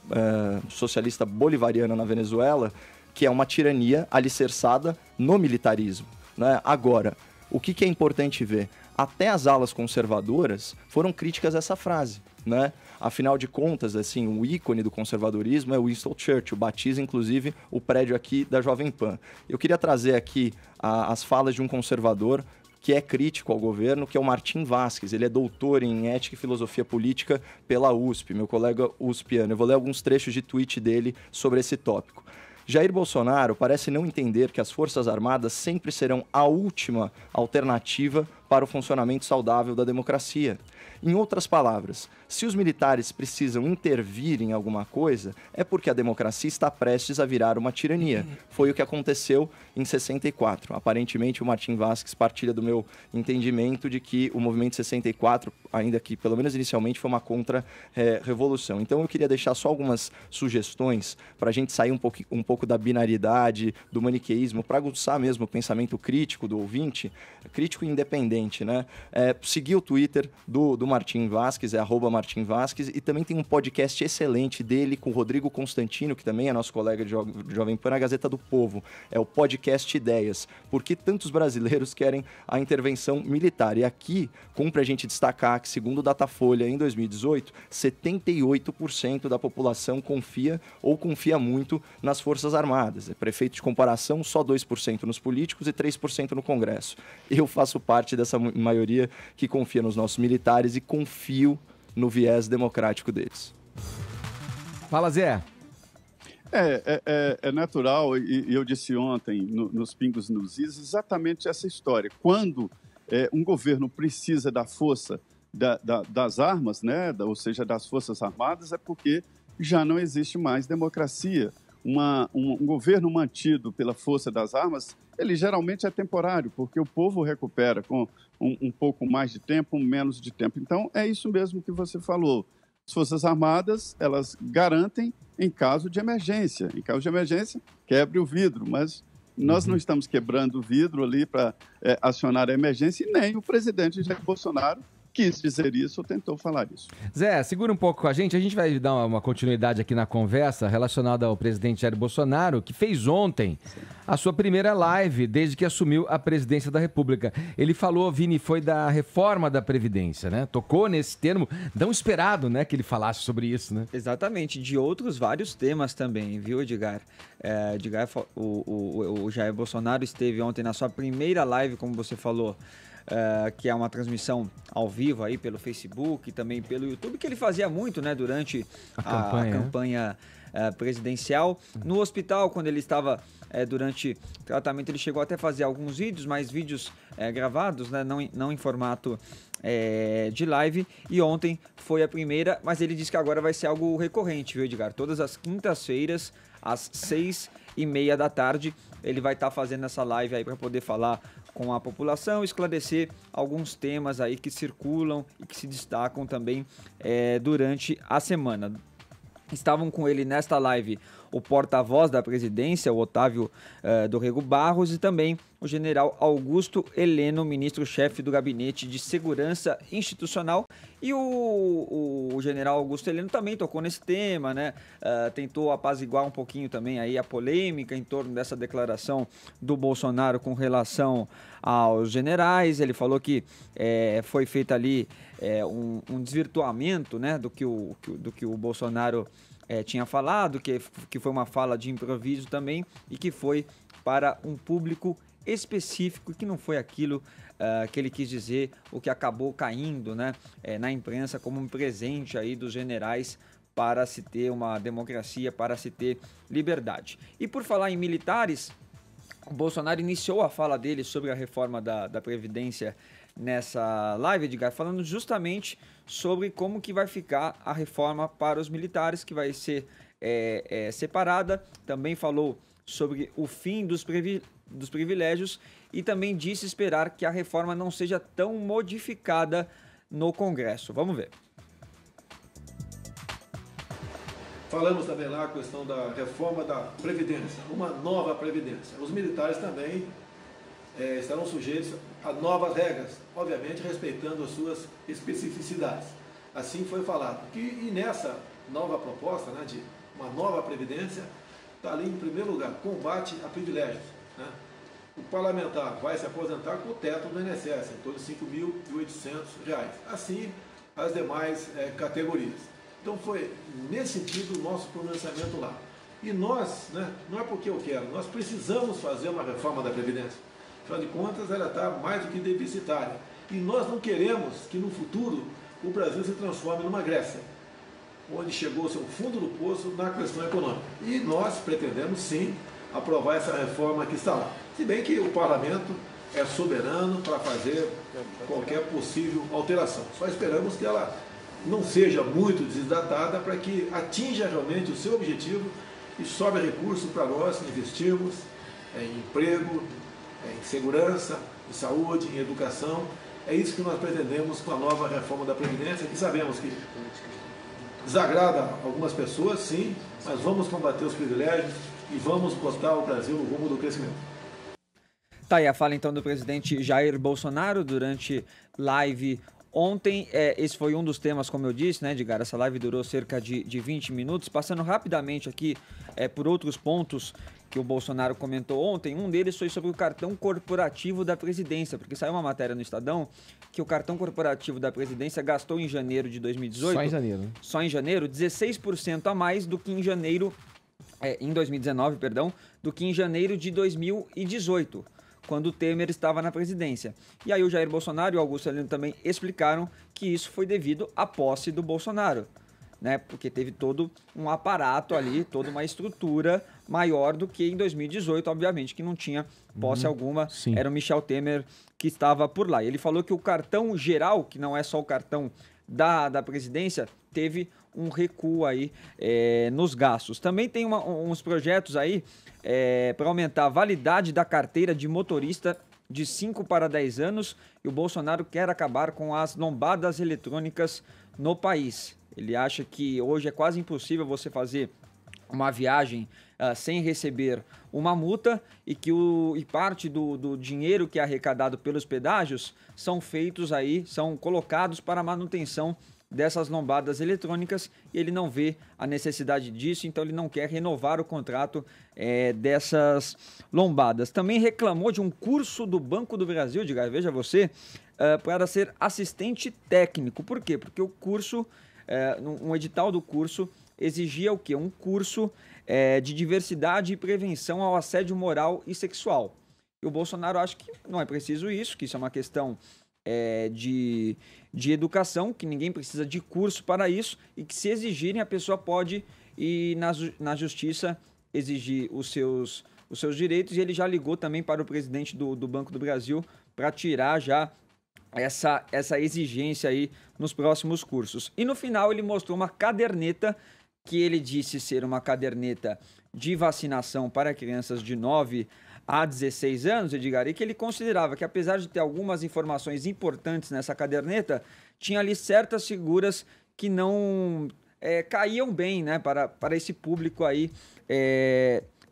socialista bolivariana na Venezuela, que é uma tirania alicerçada no militarismo, né? Agora, o que é importante ver? Até as alas conservadoras foram críticas a essa frase, né? Afinal de contas, assim, o ícone do conservadorismo é Winston Churchill, batiza inclusive o prédio aqui da Jovem Pan. Eu queria trazer aqui as falas de um conservador que é crítico ao governo, que é o Martim Vasquez. Ele é doutor em Ética e Filosofia Política pela USP, meu colega uspiano. Eu vou ler alguns trechos de tweet dele sobre esse tópico. Jair Bolsonaro parece não entender que as Forças Armadas sempre serão a última alternativa para o funcionamento saudável da democracia. Em outras palavras, se os militares precisam intervir em alguma coisa, é porque a democracia está prestes a virar uma tirania. Foi o que aconteceu em 64. Aparentemente, o Martim Vasquez partilha do meu entendimento de que o movimento 64, ainda que pelo menos inicialmente, foi uma contra-revolução. Então, eu queria deixar só algumas sugestões para a gente sair um pouco da binariedade, do maniqueísmo, para aguçar mesmo o pensamento crítico do ouvinte, crítico e independente, né? Seguir o Twitter do Martim Vasquez, @Martim Vasquez, e também tem um podcast excelente dele com o Rodrigo Constantino, que também é nosso colega de Jovem Pan, na Gazeta do Povo. É o podcast Ideias. Por que tantos brasileiros querem a intervenção militar? E aqui, cumpre a gente destacar que, segundo o Datafolha, em 2018, 78% da população confia ou confia muito nas Forças Armadas. É prefeito de comparação, só 2% nos políticos e 3% no Congresso. Eu faço parte dessa maioria que confia nos nossos militares e confio no viés democrático deles. Fala, Zé. É natural, e eu disse ontem nos Pingos nos Is exatamente essa história. Quando um governo precisa da força das armas, né, ou seja, das Forças Armadas, é porque já não existe mais democracia. Um governo mantido pela força das armas, ele geralmente é temporário, porque o povo recupera com um pouco mais de tempo, menos de tempo. Então, é isso mesmo que você falou. As Forças Armadas, elas garantem em caso de emergência. Em caso de emergência, quebre o vidro, mas nós não estamos quebrando o vidro ali para acionar a emergência, e nem o presidente Jair Bolsonaro quis dizer isso ou tentou falar isso. Zé, segura um pouco com a gente vai dar uma continuidade aqui na conversa relacionada ao presidente Jair Bolsonaro, que fez ontem a sua primeira live desde que assumiu a presidência da República. Ele falou, Vini, foi da reforma da Previdência, né? Tocou nesse termo, tão esperado, né, que ele falasse sobre isso, né? Exatamente, de outros vários temas também, viu, Edgar? O Jair Bolsonaro esteve ontem na sua primeira live, como você falou, que é uma transmissão ao vivo aí pelo Facebook e também pelo YouTube, que ele fazia muito, né, durante a campanha presidencial. No hospital, quando ele estava durante tratamento, ele chegou até a fazer alguns vídeos, mas vídeos gravados, né, não em formato de live, e ontem foi a primeira, mas ele disse que agora vai ser algo recorrente, viu, Edgar? Todas as quintas-feiras, às 6h30 da tarde, ele vai estar fazendo essa live aí para poder falar com a população, esclarecer alguns temas aí que circulam e que se destacam também durante a semana. Estavam com ele nesta live o porta-voz da presidência, o Otávio Dorrego Barros, e também o general Augusto Heleno, ministro-chefe do Gabinete de Segurança Institucional. E o general Augusto Heleno também tocou nesse tema, né? Tentou apaziguar um pouquinho também aí a polêmica em torno dessa declaração do Bolsonaro com relação aos generais. Ele falou que foi feito ali um desvirtuamento, né, do que o Bolsonaro tinha falado, que foi uma fala de improviso também e que foi para um público específico e que não foi aquilo que ele quis dizer, o que acabou caindo, né, na imprensa como um presente aí dos generais para se ter uma democracia, para se ter liberdade. E por falar em militares, o Bolsonaro iniciou a fala dele sobre a reforma da Previdência nessa live, Edgar, falando justamente sobre como que vai ficar a reforma para os militares, que vai ser separada. Também falou sobre o fim dos privilégios e também disse esperar que a reforma não seja tão modificada no Congresso. Vamos ver. Falamos também lá a questão da reforma da Previdência, uma nova Previdência. Os militares também estarão sujeitos a novas regras, obviamente respeitando as suas especificidades. Assim foi falado. E nessa nova proposta, né, de uma nova Previdência, está ali em primeiro lugar, combate a privilégios, né? O parlamentar vai se aposentar com o teto do INSS, em torno de R$ 5.800. Assim, as demais categorias. Então foi, nesse sentido, o nosso pronunciamento lá. E nós, né, não é porque eu quero, nós precisamos fazer uma reforma da Previdência. Afinal de contas, ela está mais do que deficitária. E nós não queremos que no futuro o Brasil se transforme numa Grécia, onde chegou-se ao fundo do poço na questão econômica. E nós pretendemos, sim, aprovar essa reforma que está lá. Se bem que o parlamento é soberano para fazer qualquer possível alteração. Só esperamos que ela não seja muito desdatada para que atinja realmente o seu objetivo e sobre recursos para nós investirmos em emprego, em segurança, em saúde, em educação. É isso que nós pretendemos com a nova reforma da Previdência, que sabemos que desagrada algumas pessoas, sim, mas vamos combater os privilégios e vamos botar o Brasil no rumo do crescimento. Tá aí a fala então do presidente Jair Bolsonaro durante live ontem. Esse foi um dos temas, como eu disse, né, Edgar? Essa live durou cerca de 20 minutos. Passando rapidamente aqui por outros pontos que o Bolsonaro comentou ontem. Um deles foi sobre o cartão corporativo da presidência, porque saiu uma matéria no Estadão que o cartão corporativo da presidência gastou em janeiro de 2018... Só em janeiro, né? Só em janeiro, 16% a mais do que em janeiro... em 2019, perdão, do que em janeiro de 2018, quando o Temer estava na presidência. E aí o Jair Bolsonaro e o Augusto Heleno também explicaram que isso foi devido à posse do Bolsonaro, né? Porque teve todo um aparato ali, toda uma estrutura maior do que em 2018, obviamente, que não tinha posse alguma. Sim. Era o Michel Temer que estava por lá. E ele falou que o cartão geral, que não é só o cartão da presidência, teve um recuo aí nos gastos. Também tem uns projetos aí para aumentar a validade da carteira de motorista de 5 para 10 anos, e o Bolsonaro quer acabar com as lombadas eletrônicas no país. Ele acha que hoje é quase impossível você fazer uma viagem sem receber uma multa e que parte do dinheiro que é arrecadado pelos pedágios são colocados para a manutenção dessas lombadas eletrônicas, e ele não vê a necessidade disso, então ele não quer renovar o contrato dessas lombadas. Também reclamou de um curso do Banco do Brasil, Edgar, veja você, para ser assistente técnico. Por quê? Porque o curso, um edital do curso exigia o quê? Um curso de diversidade e prevenção ao assédio moral e sexual. E o Bolsonaro acha que não é preciso isso, que isso é uma questão de educação, que ninguém precisa de curso para isso, e que se exigirem, a pessoa pode ir na justiça exigir os seus direitos. E ele já ligou também para o presidente do Banco do Brasil para tirar já essa exigência aí nos próximos cursos. E no final ele mostrou uma caderneta que ele disse ser uma caderneta de vacinação para crianças de 9 a 16 anos, Edgar, e que ele considerava que, apesar de ter algumas informações importantes nessa caderneta, tinha ali certas figuras que não caíam bem, né, para esse público aí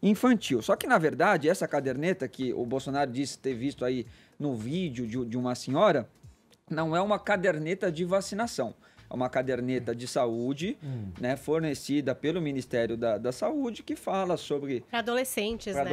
infantil. Só que, na verdade, essa caderneta que o Bolsonaro disse ter visto aí no vídeo de uma senhora, não é uma caderneta de vacinação. É uma caderneta de saúde, né, fornecida pelo Ministério da Saúde, que fala sobre... Para adolescentes, né?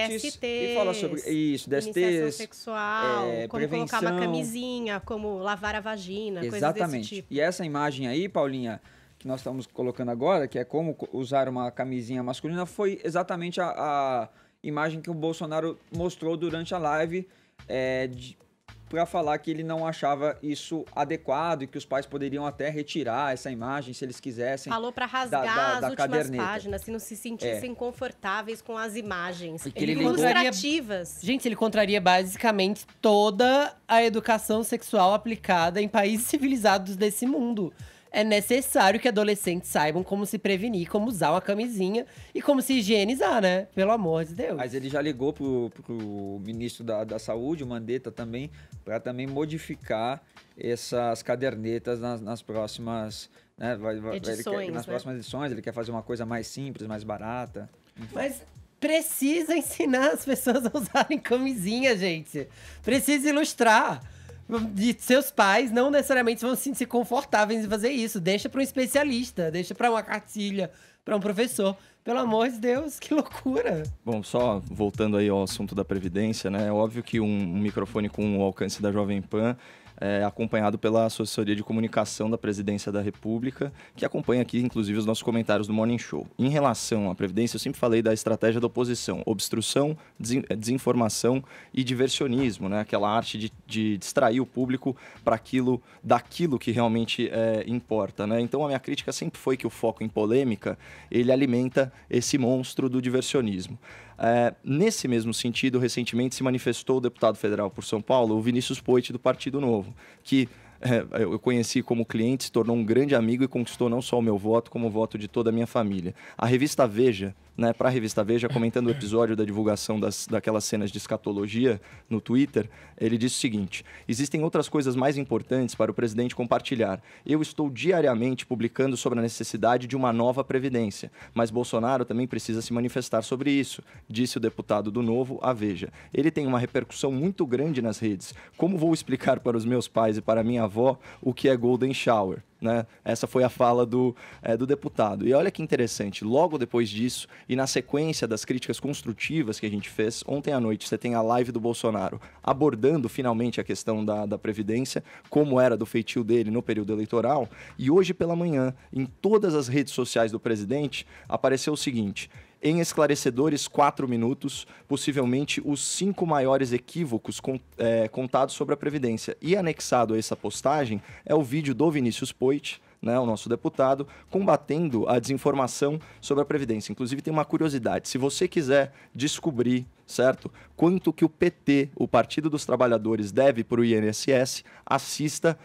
DSTs. E fala sobre isso, DSTs. Iniciação sexual, como prevenção. colocar uma camisinha, como lavar a vagina, Exatamente. Coisas desse tipo. E essa imagem aí, Paulinha, que nós estamos colocando agora, que é como usar uma camisinha masculina, foi exatamente a imagem que o Bolsonaro mostrou durante a live, para falar que ele não achava isso adequado e que os pais poderiam até retirar essa imagem se eles quisessem. Falou para rasgar as últimas caderneta. páginas, se não se sentissem confortáveis com as imagens. E que ele ilustrativas. Gente, ele contraria basicamente toda a educação sexual aplicada em países civilizados desse mundo. É necessário que adolescentes saibam como se prevenir, como usar uma camisinha e como se higienizar, né? Pelo amor de Deus. Mas ele já ligou pro ministro da Saúde, o Mandetta também, para também modificar essas cadernetas nas próximas, né? Nas próximas edições. Ele quer fazer uma coisa mais simples, mais barata. Enfim. Mas precisa ensinar as pessoas a usarem camisinha, gente. Precisa ilustrar. De seus pais não necessariamente vão se sentir confortáveis em fazer isso. Deixa para um especialista, deixa para uma cartilha, para um professor. Pelo amor de Deus, que loucura! Bom, só voltando aí ao assunto da Previdência, né? É óbvio que um microfone com o alcance da Jovem Pan acompanhado pela Assessoria de Comunicação da Presidência da República, que acompanha aqui, inclusive, os nossos comentários do Morning Show. Em relação à Previdência, eu sempre falei da estratégia da oposição: obstrução, desinformação e diversionismo, né? Aquela arte de distrair o público daquilo que realmente importa, né? Então, a minha crítica sempre foi que o foco em polêmica, ele alimenta esse monstro do diversionismo. Nesse mesmo sentido, recentemente se manifestou o deputado federal por São Paulo, o Vinícius Poit, do Partido Novo, que eu conheci como cliente, se tornou um grande amigo e conquistou não só o meu voto, como o voto de toda a minha família. A revista Veja, né, para a revista Veja, comentando o episódio da divulgação daquelas cenas de escatologia no Twitter, ele disse o seguinte: existem outras coisas mais importantes para o presidente compartilhar. Eu estou diariamente publicando sobre a necessidade de uma nova Previdência, mas Bolsonaro também precisa se manifestar sobre isso, disse o deputado do Novo à Veja. Ele tem uma repercussão muito grande nas redes. Como vou explicar para os meus pais e para minha avó o que é Golden Shower? Né? Essa foi a fala do deputado. E olha que interessante, logo depois disso, e na sequência das críticas construtivas que a gente fez, ontem à noite você tem a live do Bolsonaro abordando finalmente a questão da Previdência, como era do feitio dele no período eleitoral, e hoje pela manhã, em todas as redes sociais do presidente, apareceu o seguinte: em esclarecedores 4 minutos, possivelmente os 5 maiores equívocos contados sobre a Previdência. E anexado a essa postagem é o vídeo do Vinícius Poit, né, o nosso deputado, combatendo a desinformação sobre a Previdência. Inclusive tem uma curiosidade: se você quiser descobrir certo? Quanto que o PT, o Partido dos Trabalhadores, deve para o INSS, assista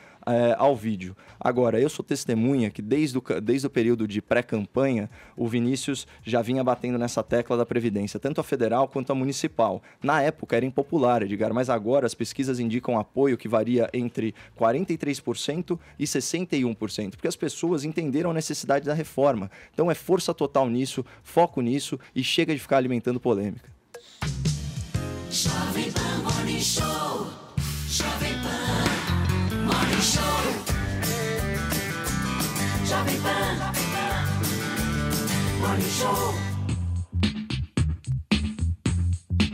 ao vídeo. Agora, eu sou testemunha que desde o período de pré-campanha, o Vinícius já vinha batendo nessa tecla da Previdência, tanto a federal quanto a municipal. Na época era impopular, Edgar, mas agora as pesquisas indicam apoio que varia entre 43% e 61%, porque as pessoas entenderam a necessidade da reforma. Então é força total nisso, foco nisso e chega de ficar alimentando polêmica. Jovem Pan Morning Show. Jovem Pan Morning Show. Jovem Pan Morning Show.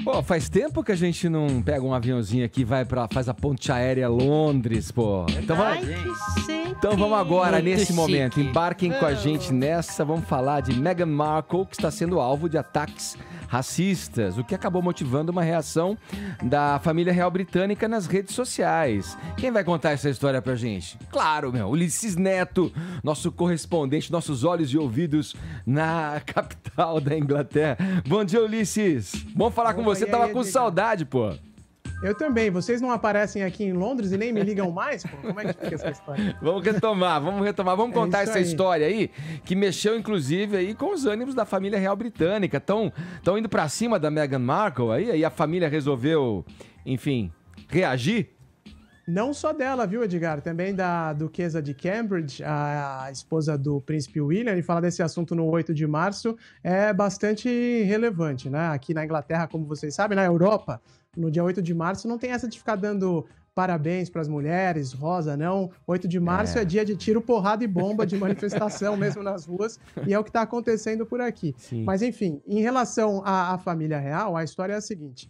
Pô, faz tempo que a gente não pega um aviãozinho aqui e faz a ponte aérea Londres, pô. Então vamos agora, Muito nesse chique. momento, embarquem com a gente nessa. Vamos falar de Meghan Markle, que está sendo alvo de ataques racistas, o que acabou motivando uma reação da família real britânica nas redes sociais. Quem vai contar essa história pra gente? Claro, Ulisses Neto, nosso correspondente, nossos olhos e ouvidos na capital da Inglaterra. Bom dia, Ulisses. Bom falar com você, tava com saudade, pô. Eu também. Vocês não aparecem aqui em Londres e nem me ligam mais? Pô? Como é que fica essa história? Vamos retomar. Vamos contar essa história aí, que mexeu, inclusive, aí com os ânimos da família real britânica. Estão indo pra cima da Meghan Markle aí a família resolveu, enfim, reagir? Não só dela, viu, Edgar? Também da duquesa de Cambridge, a esposa do príncipe William. Ele fala desse assunto no 8 de março. É bastante relevante, né? Aqui na Inglaterra, como vocês sabem, na Europa, no dia 8 de março, não tem essa de ficar dando parabéns para as mulheres, rosa, não. 8 de março é dia de tiro, porrada e bomba, de manifestação mesmo nas ruas, e é o que está acontecendo por aqui. Sim. Mas, enfim, em relação à família real, a história é a seguinte.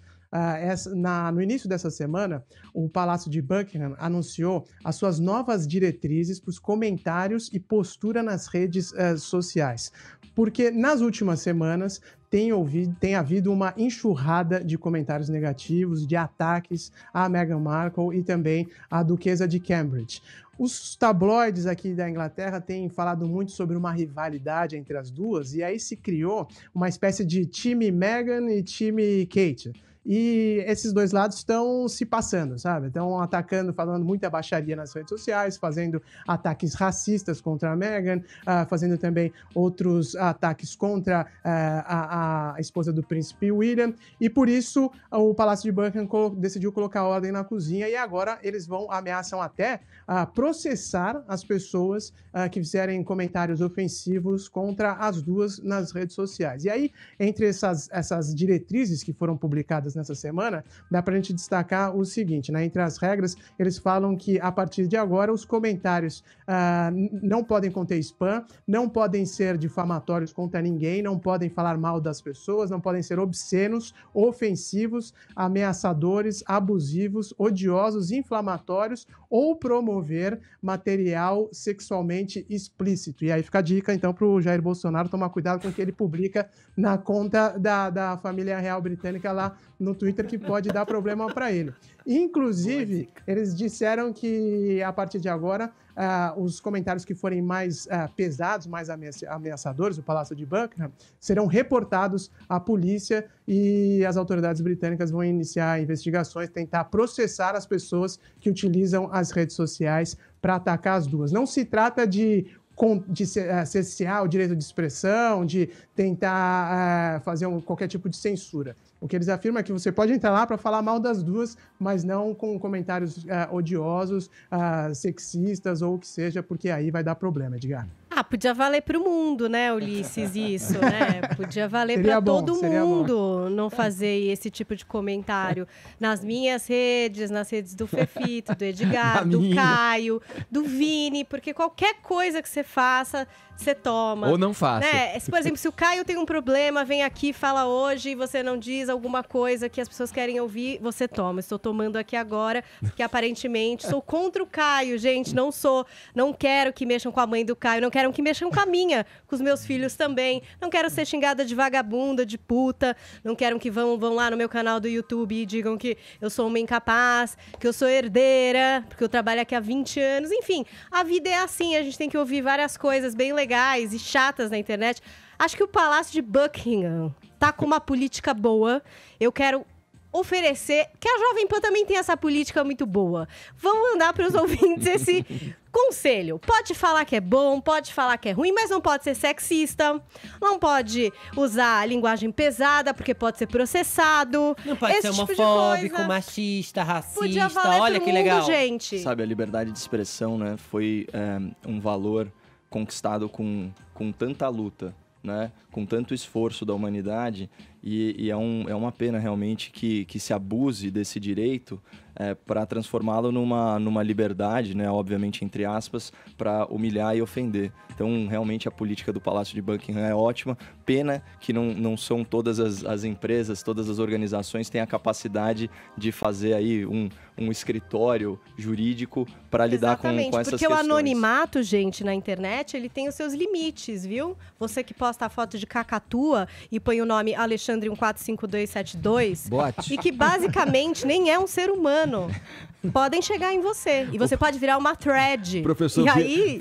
No início dessa semana, o Palácio de Buckingham anunciou as suas novas diretrizes para os comentários e postura nas redes sociais. Porque nas últimas semanas tem havido uma enxurrada de comentários negativos, de ataques à Meghan Markle e também à duquesa de Cambridge. Os tabloides aqui da Inglaterra têm falado muito sobre uma rivalidade entre as duas, e aí se criou uma espécie de time Meghan e time Kate. E esses dois lados estão se passando, sabe? Estão atacando, falando muita baixaria nas redes sociais, fazendo ataques racistas contra a Meghan, fazendo também outros ataques contra a esposa do príncipe William. E por isso o Palácio de Buckingham decidiu colocar ordem na cozinha e agora eles ameaçam até processar as pessoas que fizerem comentários ofensivos contra as duas nas redes sociais. E aí, entre essas diretrizes que foram publicadas nessa semana, dá pra gente destacar o seguinte, né? Entre as regras, eles falam que a partir de agora os comentários não podem conter spam, não podem ser difamatórios contra ninguém, não podem falar mal das pessoas, não podem ser obscenos, ofensivos, ameaçadores, abusivos, odiosos, inflamatórios ou promover material sexualmente explícito. E aí fica a dica, então, pro Jair Bolsonaro tomar cuidado com o que ele publica na conta da família real britânica lá no Twitter, que pode dar problema para ele. Inclusive, eles disseram que, a partir de agora, os comentários que forem mais pesados, mais ameaçadores, o Palácio de Buckingham, serão reportados à polícia e as autoridades britânicas vão iniciar investigações, tentar processar as pessoas que utilizam as redes sociais para atacar as duas. Não se trata de cercear o direito de expressão, de tentar fazer qualquer tipo de censura. O que eles afirmam é que você pode entrar lá para falar mal das duas, mas não com comentários odiosos, sexistas ou o que seja, porque aí vai dar problema, Edgar. Podia valer para o mundo, né, Ulisses, isso, né? Podia valer para todo mundo não fazer esse tipo de comentário nas minhas redes, nas redes do Fefito, do Edgar, do Caio, do Vini, porque qualquer coisa que você faça, você toma. Ou não faça. Né? Por exemplo, se o Caio tem um problema, vem aqui, fala hoje, e você não diz alguma coisa que as pessoas querem ouvir, você toma. Estou tomando aqui agora, porque aparentemente sou contra o Caio, gente, não sou. Não quero que mexam com a mãe do Caio, não quero que mexam com a minha, com os meus filhos também. Não quero ser xingada de vagabunda, de puta. Não quero que vão lá no meu canal do YouTube e digam que eu sou uma incapaz, que eu sou herdeira, porque eu trabalho aqui há 20 anos. Enfim, a vida é assim, a gente tem que ouvir várias coisas bem legais e chatas na internet. Acho que o Palácio de Buckingham tá com uma política boa. Eu quero oferecer, que a Jovem Pan também tem essa política muito boa. Vamos mandar para os ouvintes esse conselho. Pode falar que é bom, pode falar que é ruim, mas não pode ser sexista, não pode usar linguagem pesada, porque pode ser processado. Não pode ser homofóbico, machista, racista. Olha que legal. Gente. Sabe, a liberdade de expressão, né, foi um valor conquistado com tanta luta, né, com tanto esforço da humanidade, e é uma pena realmente que se abuse desse direito para transformá-lo numa liberdade, né, obviamente entre aspas, para humilhar e ofender. Então, realmente, a política do Palácio de Buckingham é ótima. Pena que não são todas as empresas, todas as organizações têm a capacidade de fazer aí um escritório jurídico para lidar com essas questões. Porque o anonimato, gente, na internet, ele tem os seus limites, viu? Você que posta a foto de cacatua e põe o nome Alexandre 145272, bote. E que basicamente nem é um ser humano, podem chegar em você. E você pode virar uma thread. Professor e aí,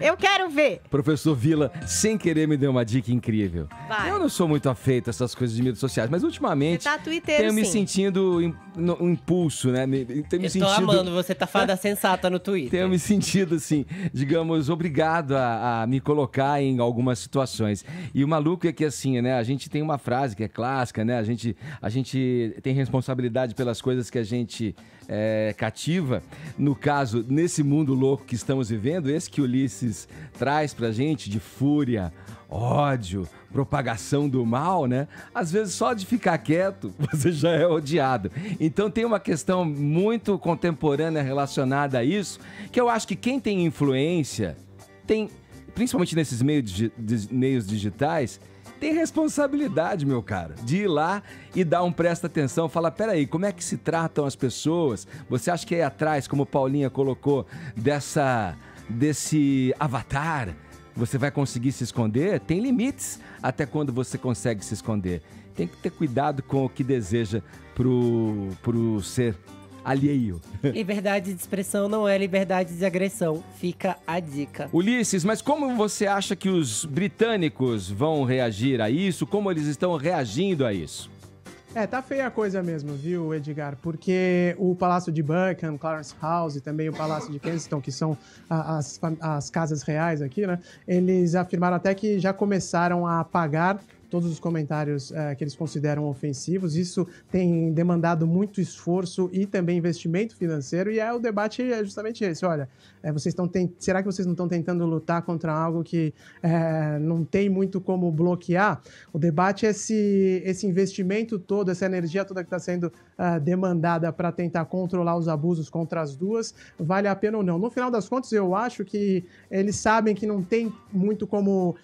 eu quero ver. Professor Vila, sem querer, me deu uma dica incrível. Vai. Eu não sou muito afeito a essas coisas de mídias sociais, mas ultimamente Você tá twitteiro, tenho me sim. sentindo um impulso, né? Tô amando, você tá fada sensata no Twitter. Tenho me sentido, assim, digamos, obrigado a me colocar em algumas situações. E o maluco é que, assim, né? A gente tem uma frase que é clássica, né? A gente tem responsabilidade pelas coisas que a gente cativa. No caso, nesse mundo louco que estamos vivendo, esse que Ulisses traz pra gente de fúria, ódio, propagação do mal, né? Às vezes só de ficar quieto você já é odiado. Então tem uma questão muito contemporânea relacionada a isso, que eu acho que quem tem influência, principalmente nesses meios digitais, tem responsabilidade, meu cara, de ir lá e dar um presta atenção, falar, peraí, como é que se tratam as pessoas? Você acha que aí atrás, como Paulinha colocou, desse avatar, você vai conseguir se esconder? Tem limites até quando você consegue se esconder. Tem que ter cuidado com o que deseja pro ser alheio. Liberdade de expressão não é liberdade de agressão. Fica a dica. Ulisses, mas como você acha que os britânicos vão reagir a isso? Como eles estão reagindo a isso? Tá feia a coisa mesmo, viu, Edgar? Porque o Palácio de Buckingham, Clarence House e também o Palácio de Kensington, que são as casas reais aqui, né? Eles afirmaram até que já começaram a apagar todos os comentários que eles consideram ofensivos. Isso tem demandado muito esforço e também investimento financeiro, e o debate é justamente esse. Olha, será que vocês não estão tentando lutar contra algo que não tem muito como bloquear? O debate é se esse investimento todo, essa energia toda que está sendo demandada para tentar controlar os abusos contra as duas, vale a pena ou não. No final das contas, eu acho que eles sabem que não tem muito como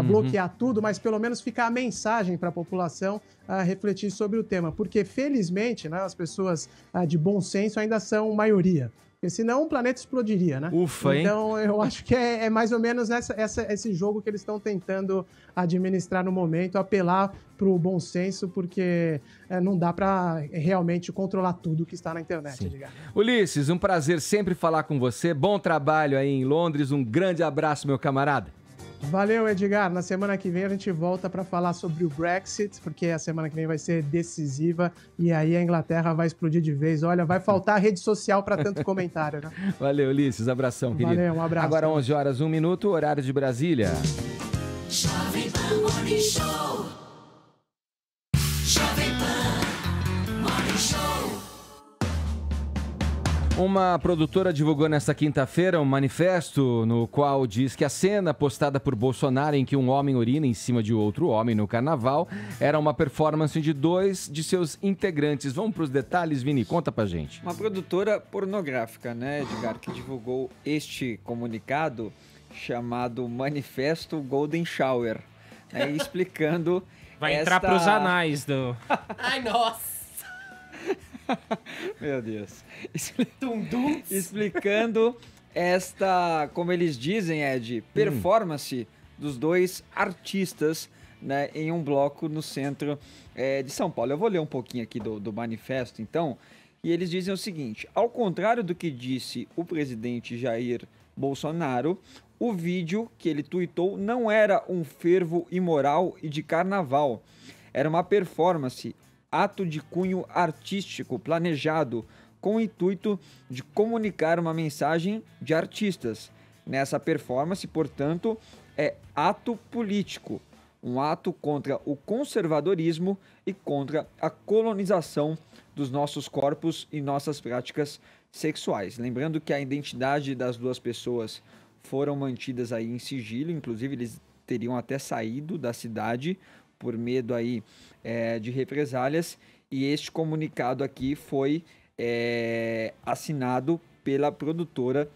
bloquear tudo, mas pelo menos ficar a mensagem para a população refletir sobre o tema, porque felizmente, né, as pessoas de bom senso ainda são maioria, porque senão o planeta explodiria, né? Ufa, hein? Então eu acho que é mais ou menos esse jogo que eles estão tentando administrar no momento, apelar para o bom senso, porque não dá para realmente controlar tudo que está na internet. Ulisses, um prazer sempre falar com você, bom trabalho aí em Londres, um grande abraço, meu camarada. Valeu, Edgar. Na semana que vem a gente volta para falar sobre o Brexit, porque a semana que vem vai ser decisiva e aí a Inglaterra vai explodir de vez. Olha, vai faltar rede social para tanto comentário, né? Valeu, Ulisses. Abração, querido. Valeu, um abraço. Agora 11 horas, 1 minuto, horário de Brasília. Jovem Pan Morning Show. Jovem Pan Morning Show. Uma produtora divulgou nesta quinta-feira um manifesto no qual diz que a cena postada por Bolsonaro em que um homem urina em cima de outro homem no carnaval era uma performance de 2 de seus integrantes. Vamos para os detalhes, Vini, conta pra gente. Uma produtora pornográfica, né, Edgar, que divulgou este comunicado chamado Manifesto Golden Shower, né, explicando... Vai entrar pros anais do... Ai, nossa! Meu Deus. Explicando esta, como eles dizem, Ed, performance dos dois artistas, né, em um bloco no centro de São Paulo. Eu vou ler um pouquinho aqui do manifesto, então, e eles dizem o seguinte: ao contrário do que disse o presidente Jair Bolsonaro, o vídeo que ele tuitou não era um fervo imoral e de carnaval. Era uma performance, ato de cunho artístico planejado com o intuito de comunicar uma mensagem de artistas. Nessa performance, portanto, é ato político, um ato contra o conservadorismo e contra a colonização dos nossos corpos e nossas práticas sexuais. Lembrando que a identidade das duas pessoas foram mantidas aí em sigilo, inclusive eles teriam até saído da cidade por medo aí de represálias, e este comunicado aqui foi assinado pela produtora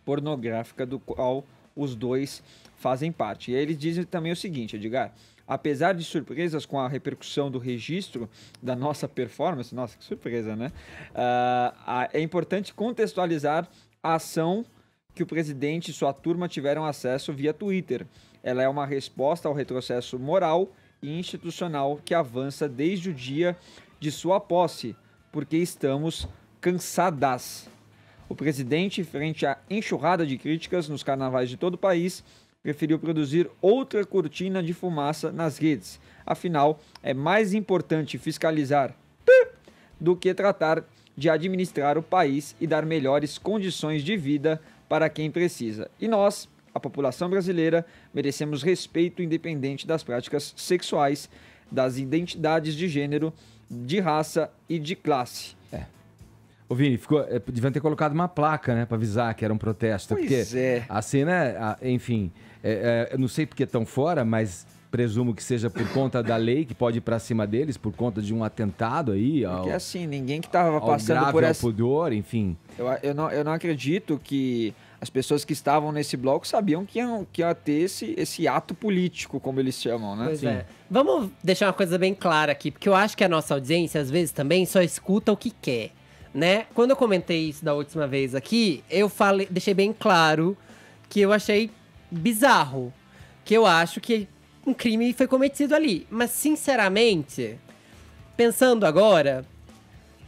pornográfica do qual os dois fazem parte. E aí eles dizem também o seguinte, Edgar: apesar de surpresas com a repercussão do registro da nossa performance, nossa, que surpresa, né? É importante contextualizar a ação que o presidente e sua turma tiveram acesso via Twitter. Ela é uma resposta ao retrocesso moral e institucional que avança desde o dia de sua posse, porque estamos cansadas. O presidente, frente à enxurrada de críticas nos carnavais de todo o país, preferiu produzir outra cortina de fumaça nas redes. Afinal, é mais importante fiscalizar do que tratar de administrar o país e dar melhores condições de vida para quem precisa. E nós, a população brasileira, merecemos respeito independente das práticas sexuais, das identidades de gênero, de raça e de classe. Ô Vini, deviam ter colocado uma placa, né, para avisar que era um protesto. Pois porque é. A cena, enfim, eu não sei porque estão fora, mas presumo que seja por conta da lei, que pode ir para cima deles, por conta de um atentado aí. Porque assim, ninguém que estava ao passando grave, por ao essa... pudor, enfim. Eu não acredito que as pessoas que estavam nesse bloco sabiam que ia ter esse ato político, como eles chamam, né? Pois é. Vamos deixar uma coisa bem clara aqui, porque eu acho que a nossa audiência, às vezes, também só escuta o que quer, né? Quando eu comentei isso da última vez aqui, eu deixei bem claro que eu achei bizarro, que eu acho que um crime foi cometido ali. Mas, sinceramente, pensando agora,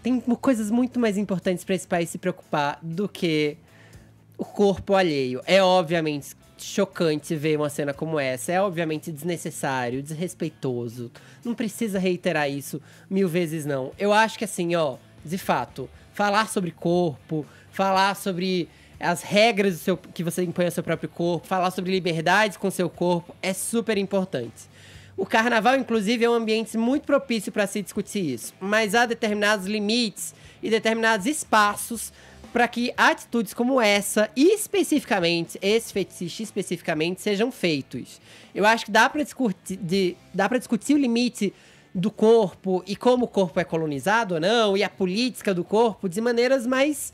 tem coisas muito mais importantes para esse país se preocupar do que o corpo alheio. É obviamente chocante ver uma cena como essa, é obviamente desnecessário, desrespeitoso. Não precisa reiterar isso 1000 vezes, não. Eu acho que assim, de fato, falar sobre corpo, falar sobre as regras que você impõe ao seu próprio corpo, falar sobre liberdades com o seu corpo é super importante. O carnaval, inclusive, é um ambiente muito propício para se discutir isso, mas há determinados limites e determinados espaços para que atitudes como essa, e especificamente, esse fetiche especificamente, sejam feitos. Eu acho que dá para discutir o limite do corpo e como o corpo é colonizado ou não, e a política do corpo de maneiras mais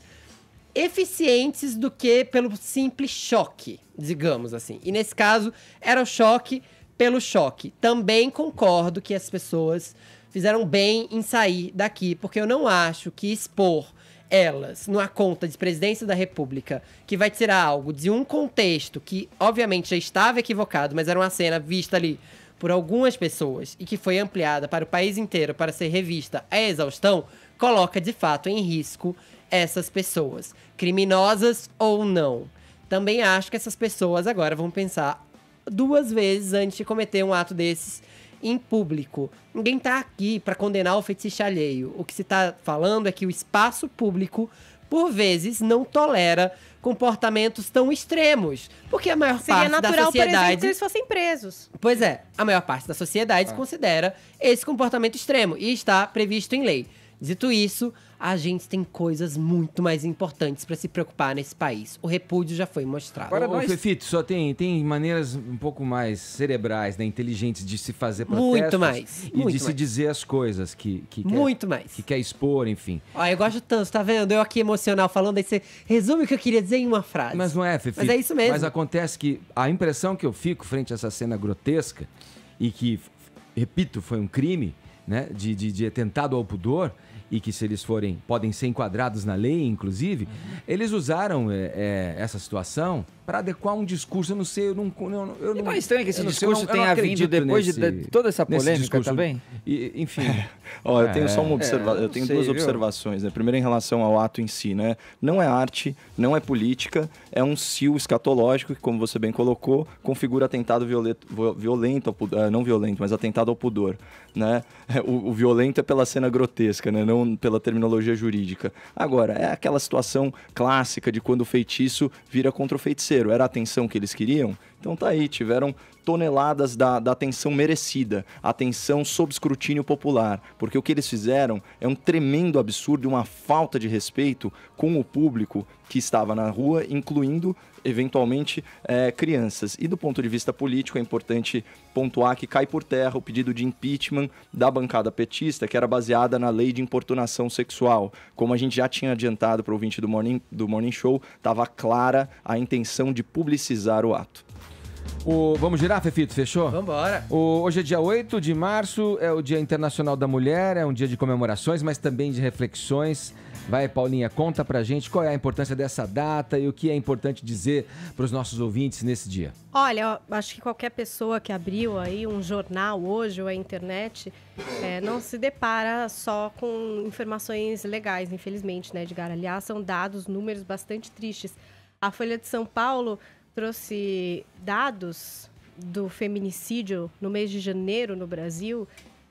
eficientes do que pelo simples choque, digamos assim. E nesse caso, era o choque pelo choque. Também concordo que as pessoas fizeram bem em sair daqui, porque eu não acho que expor elas numa conta de presidência da República, que vai tirar algo de um contexto que, obviamente, já estava equivocado, mas era uma cena vista ali por algumas pessoas e que foi ampliada para o país inteiro para ser revista à exaustão, coloca, de fato, em risco essas pessoas, criminosas ou não. Também acho que essas pessoas agora vão pensar 2 vezes antes de cometer um ato desses em público. Ninguém tá aqui para condenar o fetiche alheio. O que se tá falando é que o espaço público, por vezes, não tolera comportamentos tão extremos. Porque a maior parte da sociedade... Seria natural, por exemplo, que eles fossem presos. Pois é, a maior parte da sociedade considera esse comportamento extremo e está previsto em lei. Dito isso, a gente tem coisas muito mais importantes para se preocupar nesse país. O repúdio já foi mostrado. Agora, Fefito, só tem maneiras um pouco mais cerebrais, né, inteligentes de se fazer protestos. Muito mais. E de se dizer as coisas que muito mais. Que quer expor, enfim. Ó, eu gosto tanto, tá vendo? Eu aqui emocional falando, aí você resume o que eu queria dizer em uma frase. Mas não é, Fefito. Mas é isso mesmo. Mas acontece que a impressão que eu fico frente a essa cena grotesca, e que, repito, foi um crime, né, de atentado ao pudor, e que se eles forem, podem ser enquadrados na lei, inclusive, eles usaram essa situação para adequar um discurso. Eu não sei, eu não e não é estranho que esse discurso tenha vindo depois de toda essa polêmica também? Enfim. Eu tenho só uma eu tenho duas observações. Né? Primeiro, em relação ao ato em si, né? Não é arte, não é política, é um cio escatológico que, como você bem colocou, configura atentado violento, não violento, mas atentado ao pudor. Né? O violento é pela cena grotesca, né? Não pela terminologia jurídica. Agora, é aquela situação clássica de quando o feitiço vira contra o feiticeiro. Era a atenção que eles queriam? Então tá aí, tiveram toneladas da atenção merecida, atenção sob escrutínio popular, porque o que eles fizeram é um tremendo absurdo, uma falta de respeito com o público que estava na rua, incluindo, eventualmente, crianças. E do ponto de vista político, é importante pontuar que cai por terra o pedido de impeachment da bancada petista, que era baseada na lei de importunação sexual. Como a gente já tinha adiantado para o ouvinte do Morning Show, estava clara a intenção de publicizar o ato. Vamos girar, Fefito? Fechou? Vambora. Hoje é dia 8 de março, é o Dia Internacional da Mulher, é um dia de comemorações, mas também de reflexões. Vai, Paulinha, conta pra gente qual é a importância dessa data e o que é importante dizer para os nossos ouvintes nesse dia. Olha, eu acho que qualquer pessoa que abriu aí um jornal hoje ou a internet não se depara só com informações legais, infelizmente, né, Edgar? Aliás, são dados, números bastante tristes. A Folha de São Paulo trouxe dados do feminicídio no mês de janeiro no Brasil,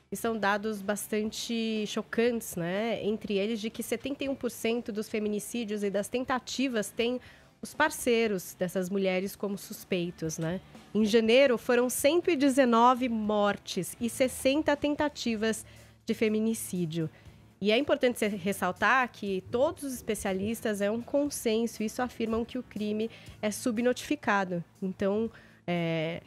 e são dados bastante chocantes, né? Entre eles, de que 71% dos feminicídios e das tentativas têm os parceiros dessas mulheres como suspeitos, né? Em janeiro, foram 119 mortes e 60 tentativas de feminicídio. E é importante ressaltar que todos os especialistas, é um consenso, isso afirmam que o crime é subnotificado. Então,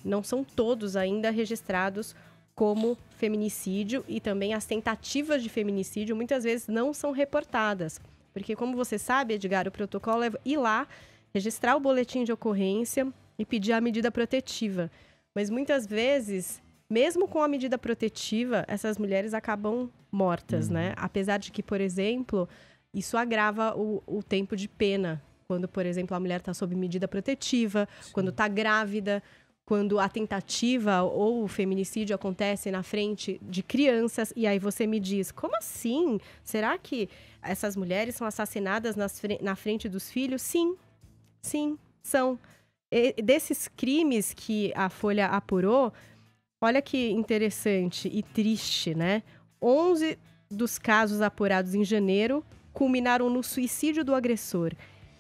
não são todos ainda registrados como feminicídio, e também as tentativas de feminicídio muitas vezes não são reportadas. Porque, como você sabe, Edgar, o protocolo é ir lá, registrar o boletim de ocorrência e pedir a medida protetiva. Mas muitas vezes, mesmo com a medida protetiva, essas mulheres acabam mortas, né? Apesar de que, por exemplo, isso agrava o tempo de pena. Quando, por exemplo, a mulher está sob medida protetiva, quando está grávida, quando a tentativa ou o feminicídio acontece na frente de crianças. E aí você me diz, como assim? Será que essas mulheres são assassinadas na frente dos filhos? Sim, são. Desses crimes que a Folha apurou, olha que interessante e triste, né? 11 dos casos apurados em janeiro culminaram no suicídio do agressor.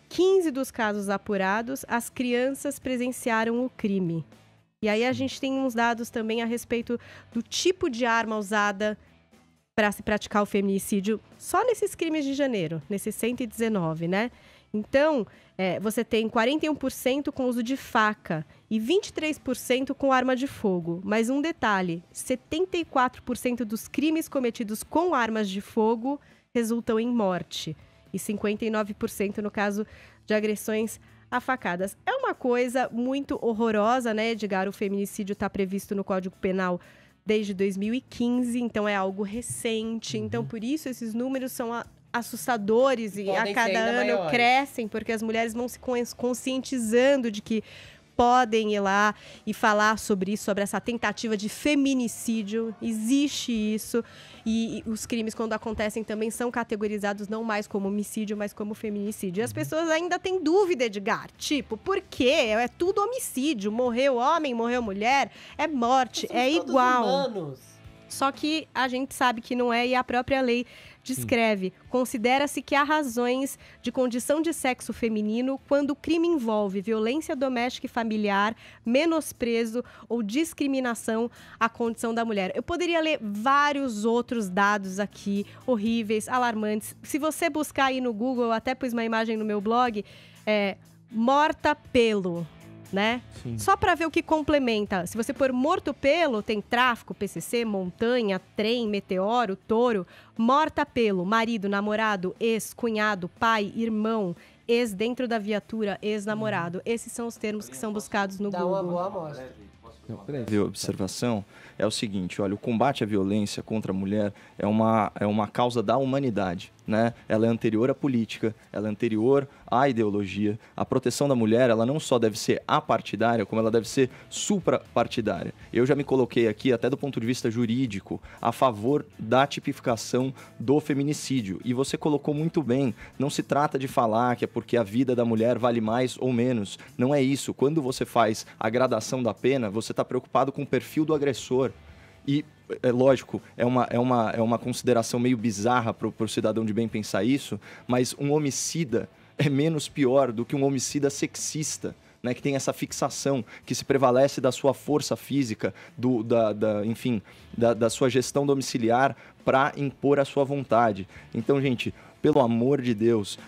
15 dos casos apurados, as crianças presenciaram o crime. E aí a gente tem uns dados também a respeito do tipo de arma usada para se praticar o feminicídio, só nesses crimes de janeiro, nesses 119, né? Então, você tem 41% com uso de faca e 23% com arma de fogo. Mas um detalhe, 74% dos crimes cometidos com armas de fogo resultam em morte. E 59% no caso de agressões a facadas. É uma coisa muito horrorosa, né, Edgar? O feminicídio está previsto no Código Penal desde 2015, então é algo recente. Então, por isso, esses números são assustadores e a cada ano crescem, porque as mulheres vão se conscientizando de que podem ir lá e falar sobre isso, sobre essa tentativa de feminicídio. Existe isso. E os crimes, quando acontecem, também são categorizados não mais como homicídio, mas como feminicídio. E as pessoas ainda têm dúvida, Edgar. Tipo, por quê? É tudo homicídio. Morreu homem, morreu mulher. É morte, é igual. Humanos. Só que a gente sabe que não é, e a própria lei descreve. Considera-se que há razões de condição de sexo feminino quando o crime envolve violência doméstica e familiar, menosprezo ou discriminação à condição da mulher. Eu poderia ler vários outros dados aqui, horríveis, alarmantes. Se você buscar aí no Google, eu até pus uma imagem no meu blog, morta pelo, né? Sim. Só para ver o que complementa. Se você pôr morto pelo, tem tráfico, PCC, montanha, trem, meteoro, touro. Morta pelo, marido, namorado, ex, cunhado, pai, irmão, ex dentro da viatura, ex-namorado. Esses são os termos que são buscados no Google. Dá uma boa amostra. De observação é o seguinte, olha, o combate à violência contra a mulher é uma causa da humanidade, né? Ela é anterior à política, ela é anterior à ideologia. A proteção da mulher, ela não só deve ser apartidária, como ela deve ser suprapartidária. Eu já me coloquei aqui, até do ponto de vista jurídico, a favor da tipificação do feminicídio. E você colocou muito bem, não se trata de falar que é porque a vida da mulher vale mais ou menos. Não é isso. Quando você faz a gradação da pena, você está preocupado com o perfil do agressor. E, é lógico, é uma consideração meio bizarra para o cidadão de bem pensar isso, mas um homicida é menos pior do que um homicida sexista, né, que tem essa fixação, que se prevalece da sua força física, da sua gestão domiciliar para impor a sua vontade. Então, gente, pelo amor de Deus,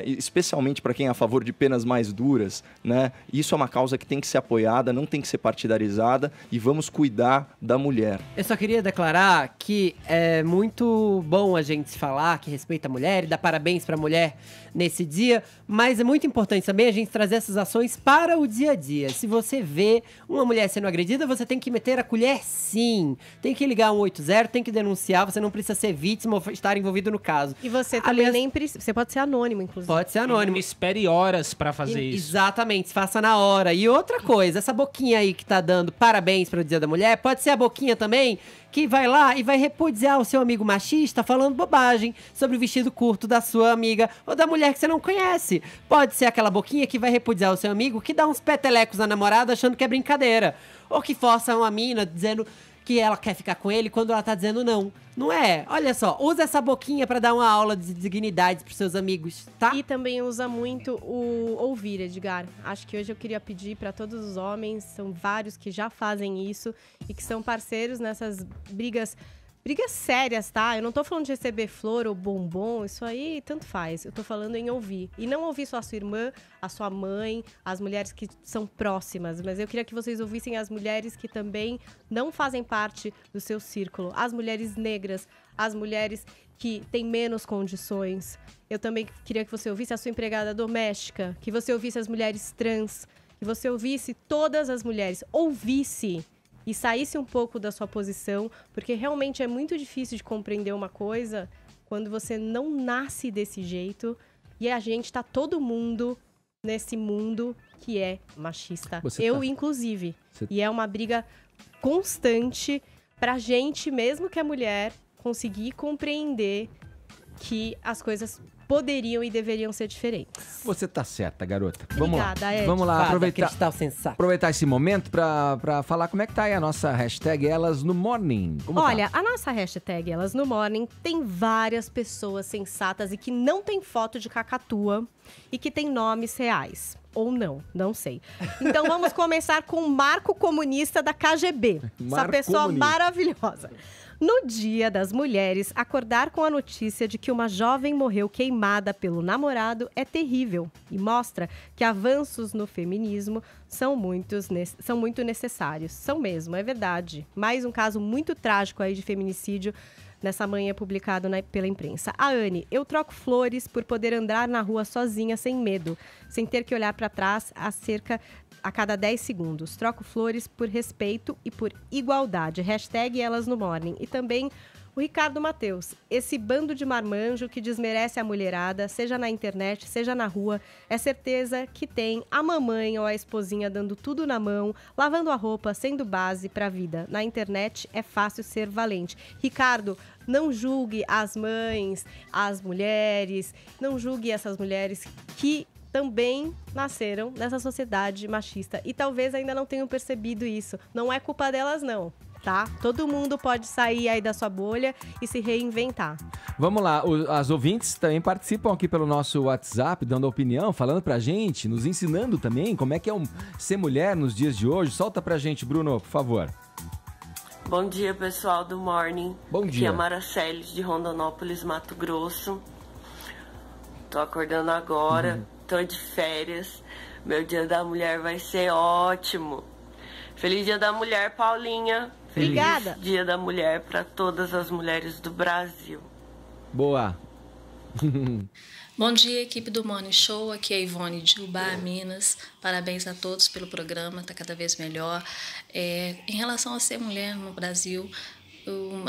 especialmente para quem é a favor de penas mais duras, né? Isso é uma causa que tem que ser apoiada, não tem que ser partidarizada, e vamos cuidar da mulher. Eu só queria declarar que é muito bom a gente falar que respeita a mulher e dar parabéns para a mulher nesse dia, mas é muito importante também a gente trazer essas ações para o dia a dia. Se você vê uma mulher sendo agredida, você tem que meter a colher sim. Tem que ligar 180, tem que denunciar, você não precisa ser vítima ou estar envolvido no caso. E você também nem precisa, você pode ser anônimo, inclusive. Pode ser anônimo. Não espere horas pra fazer isso. Exatamente, faça na hora. E outra coisa, essa boquinha aí que tá dando parabéns para o Dia da Mulher, pode ser a boquinha também que vai lá e vai repudiar o seu amigo machista falando bobagem sobre o vestido curto da sua amiga ou da mulher que você não conhece. Pode ser aquela boquinha que vai repudiar o seu amigo que dá uns petelecos na namorada achando que é brincadeira. Ou que força uma mina dizendo que ela quer ficar com ele quando ela tá dizendo não. Não é? Olha só, usa essa boquinha pra dar uma aula de dignidade pros seus amigos, tá? E também usa muito o ouvir, Edgar. Acho que hoje eu queria pedir pra todos os homens, são vários que já fazem isso e que são parceiros nessas brigas sérias, tá? Eu não tô falando de receber flor ou bombom, isso aí tanto faz. Eu tô falando em ouvir. E não ouvir só a sua irmã, a sua mãe, as mulheres que são próximas. Mas eu queria que vocês ouvissem as mulheres que também não fazem parte do seu círculo. As mulheres negras, as mulheres que têm menos condições. Eu também queria que você ouvisse a sua empregada doméstica, que você ouvisse as mulheres trans, que você ouvisse todas as mulheres. Ouvisse! E saísse um pouco da sua posição, porque realmente é muito difícil de compreender uma coisa quando você não nasce desse jeito e a gente tá todo mundo nesse mundo que é machista. Inclusive. E é uma briga constante pra gente, mesmo que a mulher, conseguir compreender que as coisas poderiam e deveriam ser diferentes. Você tá certa, garota. Obrigada, Ed. Vamos lá, aproveitar esse momento pra falar como é que tá aí a nossa hashtag Elas no Morning. Olha, a nossa hashtag Elas no Morning tem várias pessoas sensatas e que não tem foto de cacatua e que tem nomes reais. Ou não sei. Então vamos começar com o Marco Comunista da KGB. Essa pessoa maravilhosa. No Dia das Mulheres, acordar com a notícia de que uma jovem morreu queimada pelo namorado é terrível e mostra que avanços no feminismo são muito necessários. São mesmo, é verdade. Mais um caso muito trágico aí de feminicídio nessa manhã publicado pela imprensa. A Anne, eu troco flores por poder andar na rua sozinha sem medo, sem ter que olhar para trás a cada 10 segundos. Troco flores por respeito e por igualdade. Hashtag Elas no Morning. E também o Ricardo Mateus. Esse bando de marmanjo que desmerece a mulherada, seja na internet, seja na rua, é certeza que tem a mamãe ou a esposinha dando tudo na mão, lavando a roupa, sendo base pra vida. Na internet é fácil ser valente. Ricardo, não julgue as mães, as mulheres, não julgue essas mulheres que também nasceram nessa sociedade machista e talvez ainda não tenham percebido isso. Não é culpa delas, não, tá? Todo mundo pode sair aí da sua bolha e se reinventar. Vamos lá, as ouvintes também participam aqui pelo nosso WhatsApp, dando opinião, falando pra gente, nos ensinando também como é que é ser mulher nos dias de hoje. Solta pra gente, Bruno, por favor. Bom dia, pessoal do Morning. Bom dia. Aqui é a Maraceli de Rondonópolis, Mato Grosso. Tô acordando agora, tô de férias. Meu Dia da Mulher vai ser ótimo. Feliz Dia da Mulher, Paulinha. Obrigada. Feliz Dia da Mulher para todas as mulheres do Brasil. Boa. Bom dia, equipe do Morning Show. Aqui é a Ivone de Ubá, Minas. Parabéns a todos pelo programa, está cada vez melhor. Em relação a ser mulher no Brasil,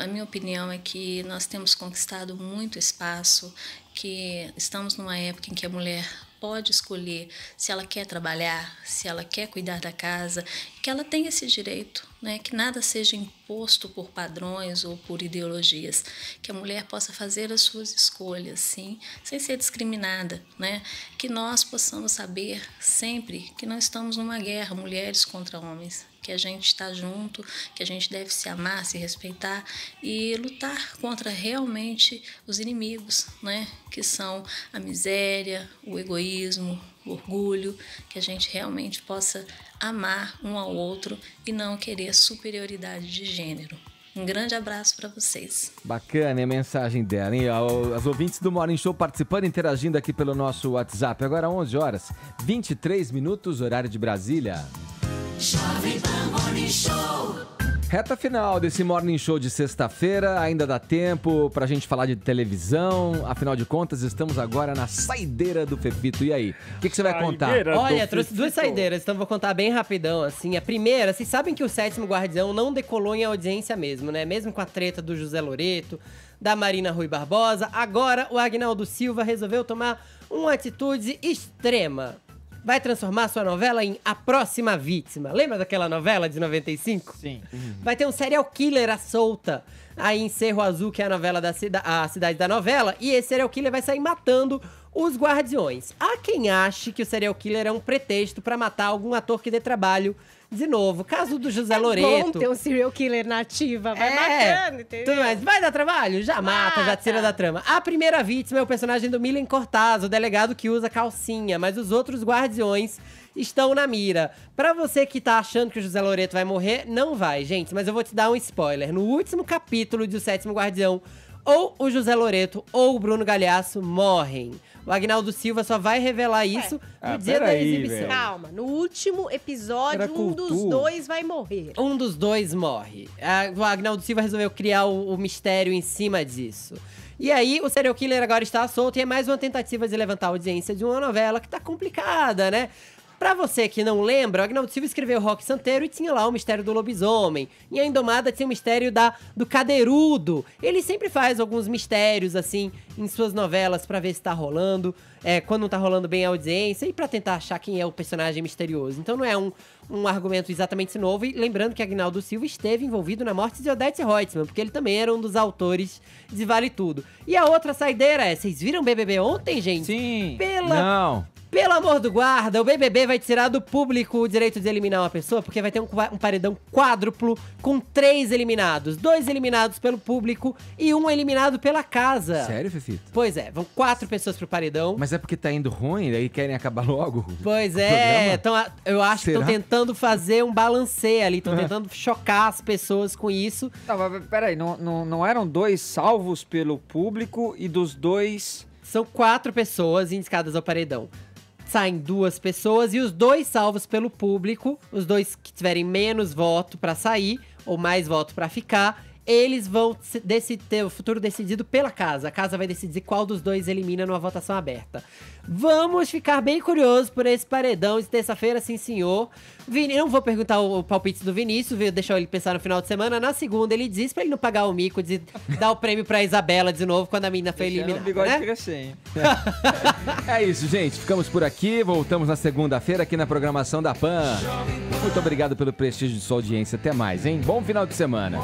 a minha opinião é que nós temos conquistado muito espaço, que estamos numa época em que a mulher pode escolher se ela quer trabalhar, se ela quer cuidar da casa, que ela tem esse direito, né? Que nada seja imposto por padrões ou por ideologias, que a mulher possa fazer as suas escolhas, sim, sem ser discriminada, né? Que nós possamos saber sempre que não estamos numa guerra, mulheres contra homens, que a gente está junto, que a gente deve se amar, se respeitar e lutar contra realmente os inimigos, né? Que são a miséria, o egoísmo, o orgulho, que a gente realmente possa amar um ao outro e não querer superioridade de gênero. Um grande abraço para vocês. Bacana a mensagem dela, hein? As ouvintes do Morning Show participando, interagindo aqui pelo nosso WhatsApp. Agora 11 horas, 23 minutos, horário de Brasília. Jovem Pan Morning Show. Reta final desse Morning Show de sexta-feira, ainda dá tempo pra gente falar de televisão, afinal de contas estamos agora na saideira do Fefito. E aí, o que você vai contar? Olha, trouxe duas saideiras, então vou contar bem rapidão, assim. A primeira, vocês sabem que o Sétimo Guardião não decolou em audiência mesmo, né? Mesmo com a treta do José Loreto, da Marina Rui Barbosa, agora o Agnaldo Silva resolveu tomar uma atitude extrema. Vai transformar sua novela em A Próxima Vítima. Lembra daquela novela de 95? Sim. Vai ter um serial killer à solta aí em Cerro Azul, que é a novela a cidade da novela. E esse serial killer vai sair matando os guardiões. Há quem ache que o serial killer é um pretexto pra matar algum ator que dê trabalho de novo. Caso do José Loreto. Bom ter um serial killer nativa, vai matando, entendeu? Mas vai dar trabalho? Já mata, já tira da trama. A primeira vítima é o personagem do Milen Cortaz, o delegado que usa calcinha, mas os outros guardiões estão na mira. Pra você que tá achando que o José Loreto vai morrer, não vai, gente, mas eu vou te dar um spoiler. No último capítulo de O Sétimo Guardião, ou o José Loreto ou o Bruno Galhaço morrem. O Agnaldo Silva só vai revelar isso no dia da exibição. Velho. Calma, no último episódio, dos dois vai morrer. Um dos dois morre. O Agnaldo Silva resolveu criar o mistério em cima disso. E aí, o serial killer agora está solto e é mais uma tentativa de levantar a audiência de uma novela que tá complicada, né? Pra você que não lembra, o Agnaldo Silva escreveu Rock Santeiro e tinha lá o mistério do lobisomem. E a Indomada tinha o mistério do cadeirudo. Ele sempre faz alguns mistérios, assim, em suas novelas pra ver se tá rolando. Quando não tá rolando bem a audiência e pra tentar achar quem é o personagem misterioso. Então não é um argumento exatamente novo. E lembrando que Agnaldo Silva esteve envolvido na morte de Odete Reutemann, porque ele também era um dos de Vale Tudo. E a outra saideira é, vocês viram o BBB ontem, gente? Sim. Não. Pelo amor do guarda, o BBB vai tirar do público o direito de eliminar uma pessoa, porque vai ter um paredão quádruplo com 3 eliminados. 2 eliminados pelo público e 1 eliminado pela casa. Sério, Fefito? Pois é, vão 4 pessoas pro paredão. Mas é porque tá indo ruim, daí querem acabar logo? Pois é, eu acho que estão tentando fazer um balanceio ali, estão tentando chocar as pessoas com isso. Não, mas peraí, não eram 2 salvos pelo público e dos 2... São 4 pessoas indicadas ao paredão. Saem 2 pessoas e os 2 salvos pelo público, os 2 que tiverem menos voto pra sair ou mais voto pra ficar, eles vão ter o futuro decidido pela casa. A casa vai decidir qual dos 2 elimina numa votação aberta. Vamos ficar bem curiosos por esse paredão de terça-feira, sim senhor. Não vou perguntar o palpite do Vinícius, vou deixar ele pensar no final de semana. Na segunda ele diz pra ele não pagar o mico de dar o prêmio pra Isabela de novo quando a menina foi eliminada, o bigode né? crescer, hein? É isso, gente. Ficamos por aqui. Voltamos na segunda-feira aqui na programação da PAN. Muito obrigado pelo prestígio de sua audiência. Até mais, hein? Bom final de semana.